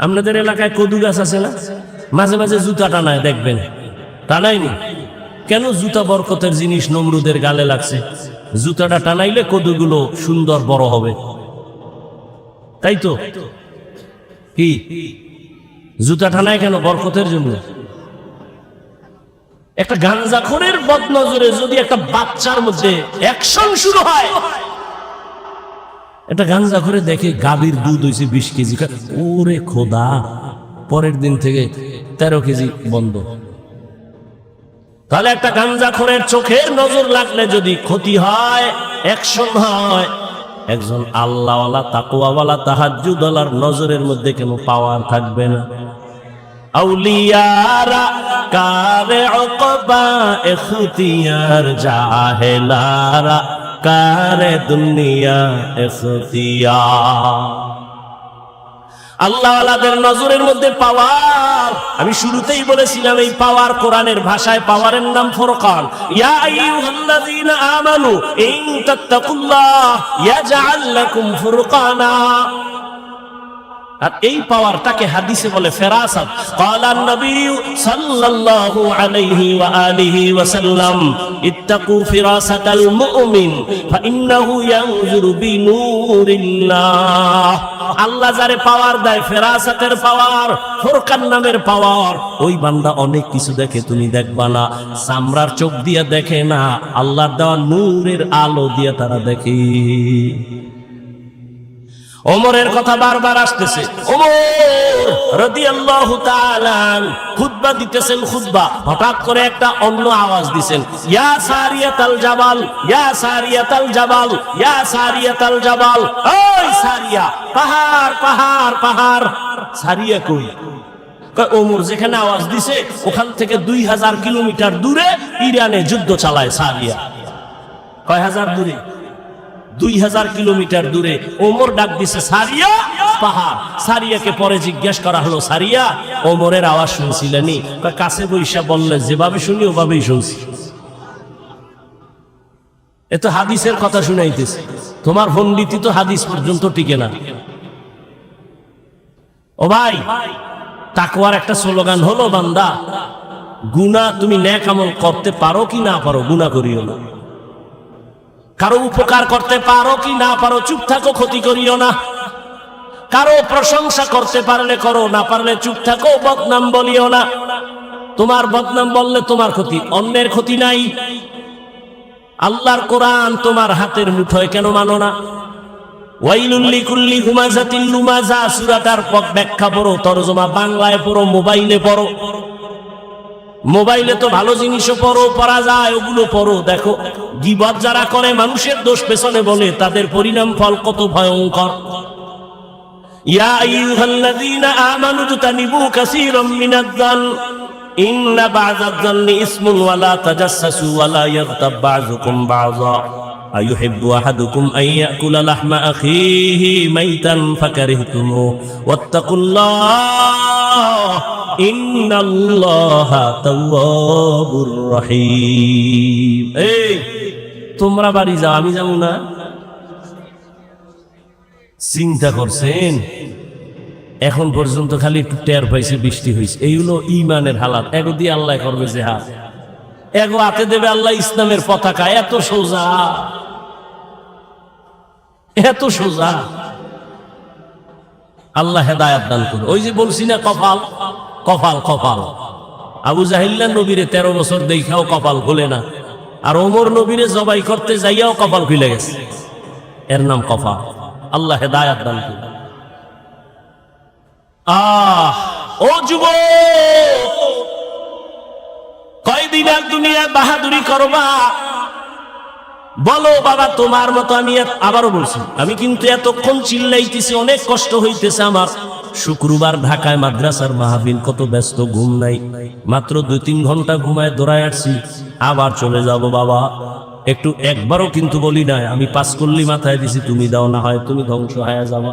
আপনাদের এলাকায় কদু গাছ আছে না? মাঝে মাঝে জুতা টানায়, দেখবেন টানায়নি কেন? জুতা বরকতের জিনিস, নমরুদের গালে লাগছে, জুতাটা টানাইলে কদুগুলো সুন্দর বড় হবে, তাই তো? কি জুতা টানায় কেন? বরকতের জন্য। একটা গাঞ্জাখোরের বদনজরে যদি একটা বাচ্চার মধ্যে অ্যাকশন শুরু হয়, একটা গাঞ্জাখোরে দেখে গাভীর দুধ হয়েছে 20 কেজি, ওরে খোদা, পরের দিন থেকে 13 কেজি বন্ধ। তাহলে একটা গাঞ্জাখোরের চোখের নজর লাগলে যদি ক্ষতি হয়, অ্যাকশন হয়, একজন আল্লাহওয়ালা তাকওয়াওয়ালা তাহাজ্জুদওয়ালার নজরের মধ্যে কেন পাওয়ার থাকবে না? আউলিয়ারা কারে উকবা ইখতিয়ার, জাহেলারা কারে দুনিয়া ইখতিয়ার। আল্লাহওয়ালাদের নজরের মধ্যে পাওয়ার, আমি শুরুতেই বলেছিলাম এই পাওয়ার কোরআনের ভাষায় পাওয়ারের নাম ফুরকান। ইয়া আইয়ুহাল্লাযীনা আমানু ইন তাত্তাকুল্লাহ ইয়াজআল লাকুম ফুরকানা। আর এই পাওয়ারটাকে হাদিসে বলে ফেরাসাত। ক্বালান নবী সাল্লাল্লাহু আলাইহি ওয়া আলিহি ওয়া সাল্লাম ইত্তাকু ফিরাসাতাল মুমিন ফাইন্নাহু ইয়ানজুরু বিনূরিল্লাহ। আল্লাহ যারে পাওয়ার দেয়, ফেরাসাতের পাওয়ার, ফুরকান নামের পাওয়ার, ওই বান্দা অনেক কিছু দেখে, তুমি দেখবা না। চামড়ার চোখ দিয়ে দেখে না, আল্লাহর দেওয়া নূরের আলো দিয়ে তারা দেখে। ওমরের কথা বারবার আসতেছে। ওমর রাদিয়াল্লাহু তাআলা খুতবা দিতেছেন, খুতবা, হঠাৎ করে একটা অন্য আওয়াজ দিবেন, ইয়া সারিয়াতাল জাবাল, ইয়া সারিয়াতাল জাবাল, ইয়া সারিয়াতাল জাবাল। ওই সারিয়া, পাহাড় পাহাড় পাহাড়। সারিয়া কই? ওমর যেখানে আওয়াজ দিছে ওখান থেকে 2000 কিলোমিটার দূরে ইরানে যুদ্ধ চালায় সারিয়া। কয় হাজার দূরে? 2000 কিলোমিটার দূরে। ওমর ডাক দিছে সারিয়া, পাহাড়। সারিয়াকে পরে জিজ্ঞেস করা হলো, সারিয়া ওমরের আওয়াজ শুনছিলেনি? কাছে বৈশা বললে, যেভাবে শুনি ওভাবেই শুনছি। এত হাদিসের কথা শুনাইতেছে, তোমার পণ্ডিতি তো হাদিস পর্যন্ত টিকে না। ও ভাই, তাকওয়ার একটা স্লোগান হলো, বান্দা গুনাহ তুমি নেক আমল করতে পারো কি না পারো, গুনাহ করিও না। কারো উপকার করতে পারো কি না পারো, চুপ থাকো, ক্ষতি করিও না। কারো প্রশংসা করতে পারলে করো, না পারলে চুপ থাকো, বদনাম বলিও না। তোমার বদনাম বললে তোমার ক্ষতি, অন্যের ক্ষতি নাই। আল্লাহর কোরআন তোমার হাতের মুঠোয় কেন মানো না? ওয়াইলুল লিকুল্লি হুমাযাতিন লুমাযা, সূরাটার ব্যাখ্যা পড়ো, তরজমা বাংলায় পড়ো, মোবাইলে পড়ো। মোবাইলে তো ভালো জিনিসও পড়া যায়, ওগুলো পড়ো, দেখো গীবত যারা করে, মানুষের দোষ পেছনে বলে, তাদের পরিণাম ফল কত ভয়ঙ্কর। ইয়া আইয়ুহাল্লাযীনা আমানু তানিবু কাসীরাম মিনায-যান ইন্না বা'যায-যান্নি ইসমুন ওয়া লা তাজাসসাসু ওয়া লা ইয়াগতাব বা'যুকুম বা'যা আইয়ুহিব্বু আহাদুকুম আন ইয়াকুলা লাহমা আখিহি মাইতান ফাকারিহতুমু ওয়াত্তাকুল্লাহ ইন্নাল্লাহা তাওয়াবুর রহিম। এই তোমরা বাড়ি যাও, আমি যাবো না? চিন্তা করছেন? এখন পর্যন্ত খালি একটু টের পাইছে, বৃষ্টি হয়েছে। এই হলো ইমানের হালাত। এগো দিয়ে আল্লাহ করবে জিহাদ, এগো হাতে দেবে আল্লাহ ইসলামের পতাকা। এত সোজা, এত সোজা। আল্লাহ হেদায়াত দান করুন। ওই যে বলছি না, কপাল কপাল কপাল। আবু জাহিল্লা নবীরে 13 বছর দেখাও কপাল খুলে না, আর ওমর নবীরে জবাই করতে যাইয়াও কপাল খুলে গেছে। এর নাম কপাল। আল্লাহ হেদায়াত দান করুন। ও যুবক, কয়দিন আর দুনিয়া বাহাদুরি করবা? বলো বাবা, তোমার মতো আমি আবারও বলছি, আমি কিন্তু এতক্ষণ চিল্লাইতেছি, অনেক কষ্ট হইতেছে আমার। শুক্রবার ঢাকায় মাদ্রাসার মাহফিল, কত ব্যস্ত, ঘুম নাই, মাত্র 2-3 ঘন্টা ঘুমায় দৌড়ায় আসছি, আবার চলে যাব বাবা। একটু একবারও কিন্তু বলি নাই আমি 5 কল্লি মাথায় দিছি, তুমি দাও, না হয় তুমি ধ্বংস হয়ে যাবা।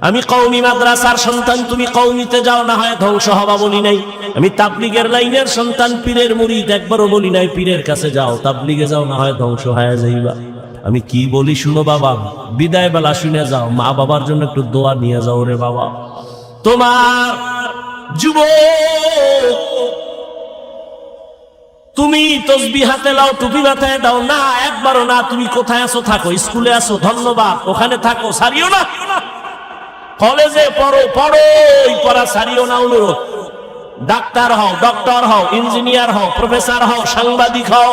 আমি কওমি মাদ্রাসার সন্তান, তুমি কওমিতে যাও, না হয় ধ্বংস হবা বলি নাই। আমি তাবলীগের লাইনের সন্তান, পীরের মুরিদ, একবারও বলি নাই পীরের কাছে যাও, তাবলীগে যাও, না হয় ধ্বংস হয়ে যাইবা। আমি কি বলি শুনো বাবা, বিদায় বেলা শুনে যাও, মা বাবার জন্য একটু দোয়া নিয়ে যাও রে বাবা। তোমার যুবক, তুমি তসবিহ হাতে লাও, টুপি মাথায় দাও না, একবারও না। তুমি কোথায় আছো থাকো, স্কুলে আছো ধন্যবাদ, ওখানে থাকো, সারিও না। কলেজে পড়ো, এই পড়া সারিও না। অনুরোধ, ডাক্তার হও, ডক্টর হও, ইঞ্জিনিয়ার হও, প্রফেসর হও, সাংবাদিক হও,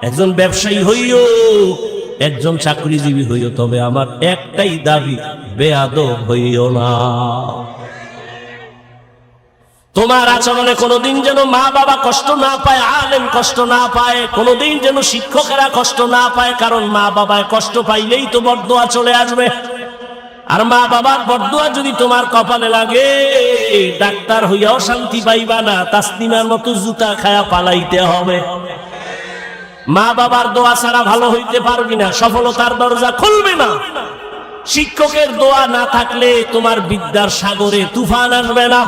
একজন ব্যবসায়ী হইও, একজন চাকরিজীবী হইও, তবে আমার একটাই দাবি, বেয়াদব হইও না। তোমার আচরণে কোনোদিন যেন মা বাবা কষ্ট না পায়, আলেম কষ্ট না পায়, কোনোদিন যেন শিক্ষকেরা কষ্ট না পায়। কারণ মা বাবায় কষ্ট পাইলেই তো বরদোয়া চলে আসবে। আর মা বাবার বরদোয়া যদি তোমার কপালে লাগে, ডাক্তার হইয়াও শান্তি পাইবা না, তাসলিমার মতো জুতা খায়া পালাইতে হবে। মা বাবার দোয়া ছাড়া ভালো হইতে পারবি না, সফলতার দরজা খুলবে না। শিক্ষকের দোয়া না থাকলে তোমার বিদ্যার সাগরে তুফান আসবে না।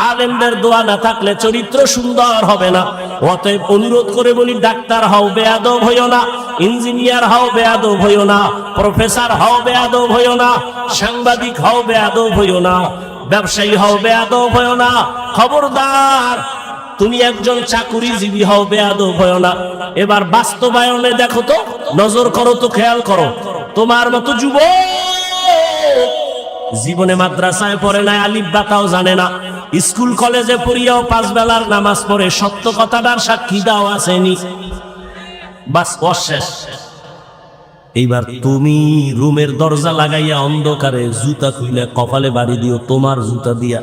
আলেমদের দোয়া না থাকলে চরিত্র সুন্দর হবে না। অতএব অনুরোধ করে বলি, ডাক্তার হও, বেয়াদব হইও না। ইঞ্জিনিয়ার হও, বেয়াদব হইও না। প্রফেসর হও, বেয়াদব হইও না। সাংবাদিক হও, বেয়াদব হইও না। ব্যবসায়ী হও, বেয়াদব হইও না। খবরদার, তুমি একজন চাকুরিজীবী হও, বেয়াদব হইও না। এবার বাস্তবায়নে দেখো তো, নজর করো তো, খেয়াল করো। তোমার মতো যুবক জীবনে মাদ্রাসায় পড়ে না, আলিফ বাতাও জানে না, স্কুল কলেজে পড়িয়াও 5 বেলার নামাজ পড়ে, সত্য কথাটার সাক্ষী দাও আসেনি, বাস অশেষ। এইবার তুমি রুমের দরজা লাগাইয়া অন্ধকারে জুতা খুলে কপালে বাড়ি দিও, তোমার জুতা দিয়া,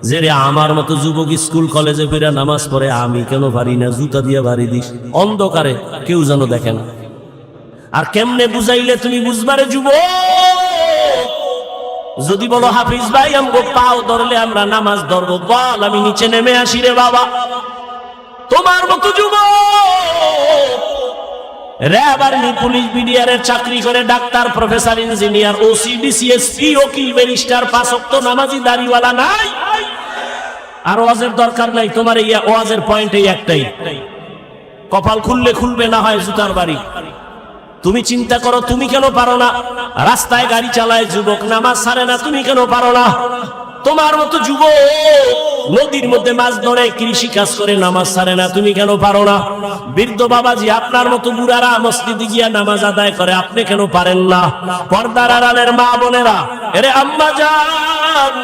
যে রে আমার মতো যুবক স্কুল কলেজে ফিরে নামাজ পড়ে, আমি কেন পারি না, জুতা দিয়ে বাড়ি দিস অন্ধকারে, কেউ যেন দেখে না। আর কেমনে বুঝাইলে তুমি বুঝবারে যুবক? যদি বলো হাফিজ ভাই আমগো পাও ধরলে আমরা নামাজ ধরবো, বল আমি নিচে নেমে আসি রে বাবা। তোমার মতো যুবক র‍্যাব, আর্মি, পুলিশ, বিডিআরের চাকরি করে, doctor, professor, engineer, OC, BCS, উকিল, ব্যারিস্টার, 5 ওয়াক্ত নামাজি, দাড়িওয়ালা নাই। আর ওয়াজের দরকার নাই তোমার, এই ওয়াজের পয়েন্ট এই একটাই, কপাল খুললে খুলবে, না হয় জুতার বাড়ি। তুমি চিন্তা করো, তুমি কেন পারো না? রাস্তায় গাড়ি চালায় যুবক, নামাজ ছাড়ে না, তুমি কেন পারো না? তোমার মতো যুবক নদীর মধ্যে মাছ ধরে, কৃষি কাজ করে, নামাজ ছাড়ে না, তুমি কেন পারো না? বৃদ্ধ বাবাজি, আপনার মতো বুড়ারা মসজিদে গিয়া নামাজ আদায় করে, আপনি কেন পারেন না? পর্দার আড়ালের মা বোনেরা, এরে আম্মা জান,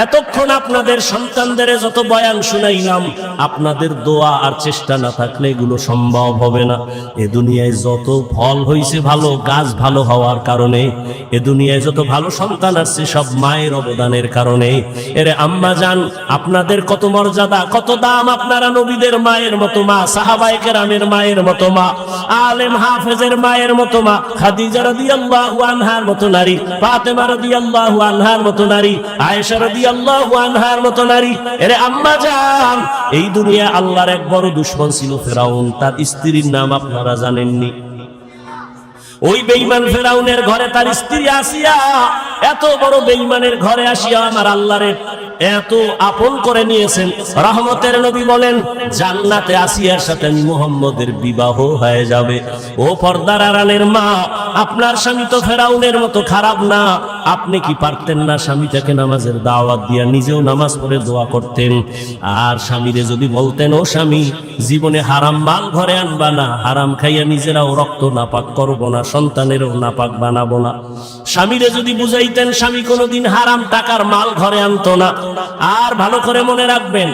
এতক্ষণ আপনাদের সন্তানদের যত বয়ান শুনাইলাম, আপনাদের দোয়া আর চেষ্টা না থাকলে এগুলো সম্ভব হবে না। এ দুনিয়ায় যত ফল হইছে ভালো, গাছ ভালো হওয়ার কারণে, এ দুনিয়ায় যত ভালো সন্তান আসছে সব মায়ের অবদানের কারণে। এরে আম্মা জান, আপনাদের কত মর্যাদা, কত দাম। আপনারা নবীদের মায়ের মতো মা, সাহাবায়ে কেরামের মায়ের মতো মা, আলেম হাফেজের মায়ের মতো মা, খাদিজা রাদিয়াল্লাহু আনহার মতো নারী, ফাতেমা রাদিয়াল্লাহু আনহার মতো নারী, আয়েশা রাদিয়াল্লাহু আনহার মতো নারী। এরে আম্মা জান, এই দুনিয়া আল্লাহর এক বড় দুশমন ছিল ফেরাউন, তার স্ত্রীর নাম আপনারা জানেননি? ওই বেঈমান ফেরাউনের ঘরে তার স্ত্রী আসিয়া, এত বড় বেঈমানের ঘরে আসিয়া আমার আল্লাহরে এত আপন করে নিয়েছেন। রহমতের নবী বলেন, জান্নাতে আসিয়ার সাথে মুহাম্মদের বিবাহ হয়ে যাবে। ও পর্দার আড়ালের মা, আপনার স্বামী তো ফেরাউনের মতো খারাপ না। আপনি কি পারতেন না স্বামীটাকে নামাজের দাওয়াত দিয়া নিজেও নামাজ পড়ে দোয়া করতেন? আর স্বামীরে যদি বলতেন, ও স্বামী, জীবনে হারাম মাল ঘরে আনবা না, হারাম খাইয়া নিজেরাও রক্ত নাপাক করবো না, সন্তানেরও নাপাক বানাবো না। স্বামীরে যদি বুঝাইতেন, স্বামী কোনোদিন হারাম টাকার মাল ঘরে আনতো না। আর ভালো করে মনে রাখবেন,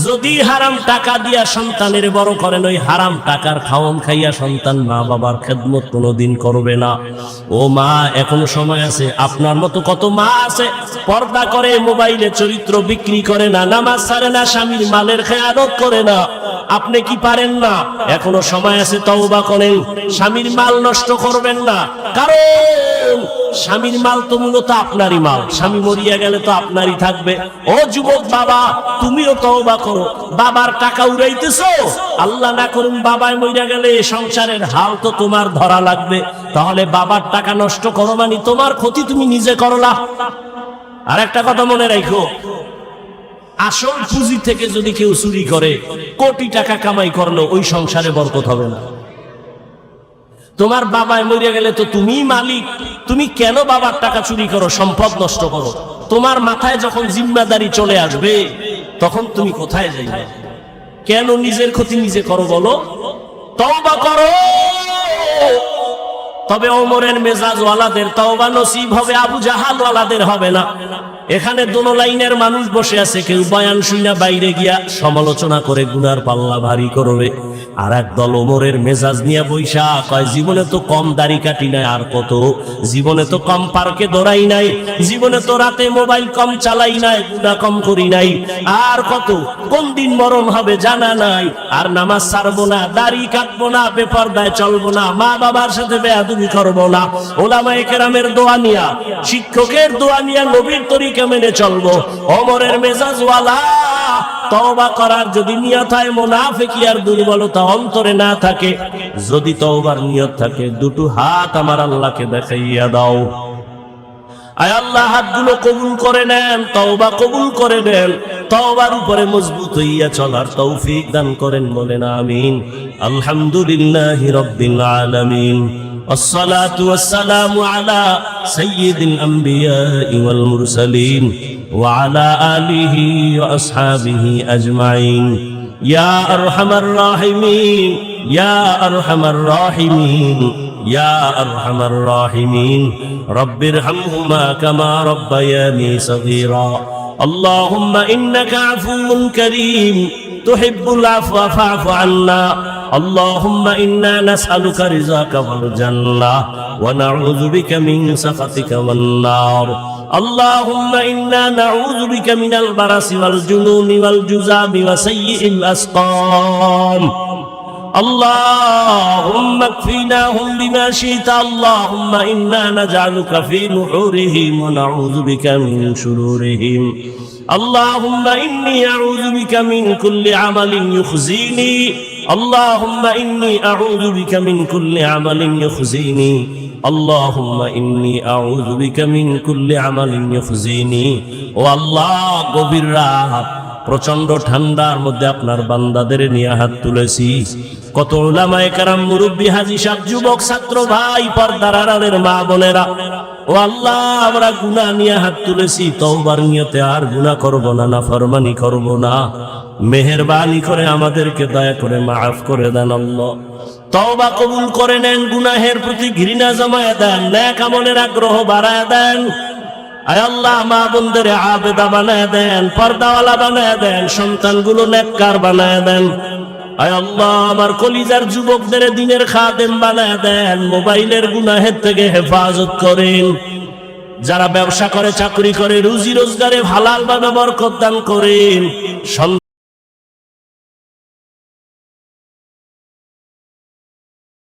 যদি হারাম টাকা দিয়া সন্তানের বড় করেন, ওই হারাম টাকার খাওয়ান খাইয়া সন্তান মা বাবার খেদমত কোনোদিন করবে না। ও মা, এখনো সময় আছে। আপনার মতো কত মা আছে, পর্দা করে, মোবাইলে চরিত্র বিক্রি করে না, নামাজ ছাড়ে না, স্বামীর মালের খেয়ানত করে না। আপনি কি পারেন না? এখনো সময় আছে, তওবা করেন। স্বামীর মাল নষ্ট করবেন না, কারণ স্বামীর মাল তো মূলত আপনারই মাল, স্বামী মরিয়া গেলে তো আপনারই থাকবে। ও যুবক বাবা, তুমিও তওবা করো। বাবার টাকা উড়াইতেছো, আল্লাহ না করুন বাবায় মরিয়া গেলে সংসারের হাল তো তোমার ধরা লাগবে। তাহলে বাবার টাকা নষ্ট করো মানে তোমার ক্ষতি তুমি নিজে করলা। আর একটা কথা মনে রাখো, আসল পুঁজি থেকে যদি কেউ চুরি করে, কোটি টাকা কামাই করলো, ওই সংসারে বরকত হবে না। তোমার বাবায় মরে গেলে তো তুমি মালিক, তুমি কেন বাবার টাকা চুরি করো, সম্পদ নষ্ট করো? তোমার মাথায় যখন জিম্মাদারি চলে আসবে, তখন তুমি কোথায় যাইবে? কেন নিজের ক্ষতি নিজে করো বলো? তওবা করো। তবে ওমরের মেজাজ ওয়ালাদের তওবা নসিব হবে, আবু জাহাল ওয়ালাদের হবে না। এখানে দোনো লাইনের মানুষ বসে আছে, কেউ বয়ান শুইনা বাইরে গিয়া সমালোচনা করে গুনার পাল্লা ভারী করবে, আর একদল ওমরের মেজাজ নিয়ে বৈশা কয় জীবনে তো কম দাড়ি কাটি নাই, আর কত জীবনে তো কম পার্কে দৌড়াই নাই, জীবনে তো রাতে মোবাইল কম চালাই নাই, গুনাহ কম করি নাই, আর কত কোন দিন মরণ হবে জানা নাই, আর নামাজ ছাড়বো না, দাড়ি কাটবো না, বেপরদায় চলবো না, মা বাবার সাথে বেয়াদবি করবো না, ওলামায়ে কেরামের দোয়া নিয়া, শিক্ষকের দোয়া নিয়া নবীর তরিকা মেনে চলবো। ওমরের মেজাজ ওয়ালা তওবা করার যদি নিয়ত হয়, মুনাফিকি আর দুর্বলতা অন্তরে না থাকে, যদি তওবার নিয়ত থাকে, দুটো হাত আমার আল্লাহকে দেখাইয়া দাও। আয় আল্লাহ, হাতগুলো কবুল করে নেন, তওবা কবুল করে নেন, তওবার উপরে মজবুত হইয়া চলার তৌফিক দান করেন, বলেন আমিন। আলহামদুলিল্লাহি রাব্বিল আলামিন। الصلاة والسلام على سيد الأنبياء والمرسلين وعلى آله وأصحابه أجمعين يا أرحم الراحمين يا أرحم الراحمين يا أرحم الراحمين رب ارحمهما كما ربياني صغيرا اللهم إنك عفو كريم تحب العفو فاعف عنا اللهم إنا نسألك رضاك والجنة ونعوذ بك من سخطك والنار اللهم إنا نعوذ بك من البرص والجنون والجذام وسيء الأسقام اللهم اكفناهم بما شئت اللهم إنا نجعلك في نحورهم ونعوذ بك من شرورهم اللهم إني أعوذ بك من كل عمل يخزيني اللهم إني أعوذ بك من كل عمل يخزيني اللهم إني أعوذ بك من كل عمل يخزيني والله গভীর রাত, প্রচন্ড ঠান্ডার মধ্যে আপনার বান্দাদের নিয়ে হাত তুলেছি। কত উলামায়ে কেরাম, মুরব্বী, হাজী সাহেব, যুবক, ছাত্র ভাই, পর্দার আড়ালের মা বোনেরা, ও আল্লাহ, আমরা গুনাহ নিয়ে হাত তুলেছি, তওবার নিয়তে আর গুনাহ করব না, নাফরমানি করব না। মেহেরবানি করে আমাদেরকে দয়া করে মাফ করে দেন আল্লাহ। তওবা কবুল করে নেন, গুনাহের প্রতি ঘৃণা জমায়ে দেন, নেক আমলের আগ্রহ বাড়ায় দেন। আয় আল্লাহ, মা বোনদের আবেদা বানায় দেন, পর্দাওয়ালা বানায় দেন, সন্তানগুলো নেককার বানায় দেন। আয় আল্লাহ, আমার কলিজার যুবকদের দিনের খাদেম বানায় দেন, মোবাইলের গুনাহের থেকে হেফাজত করেন। যারা ব্যবসা করে, চাকরি করে, রুজি রোজগারে হালাল ভাবে বরকত দান করেন।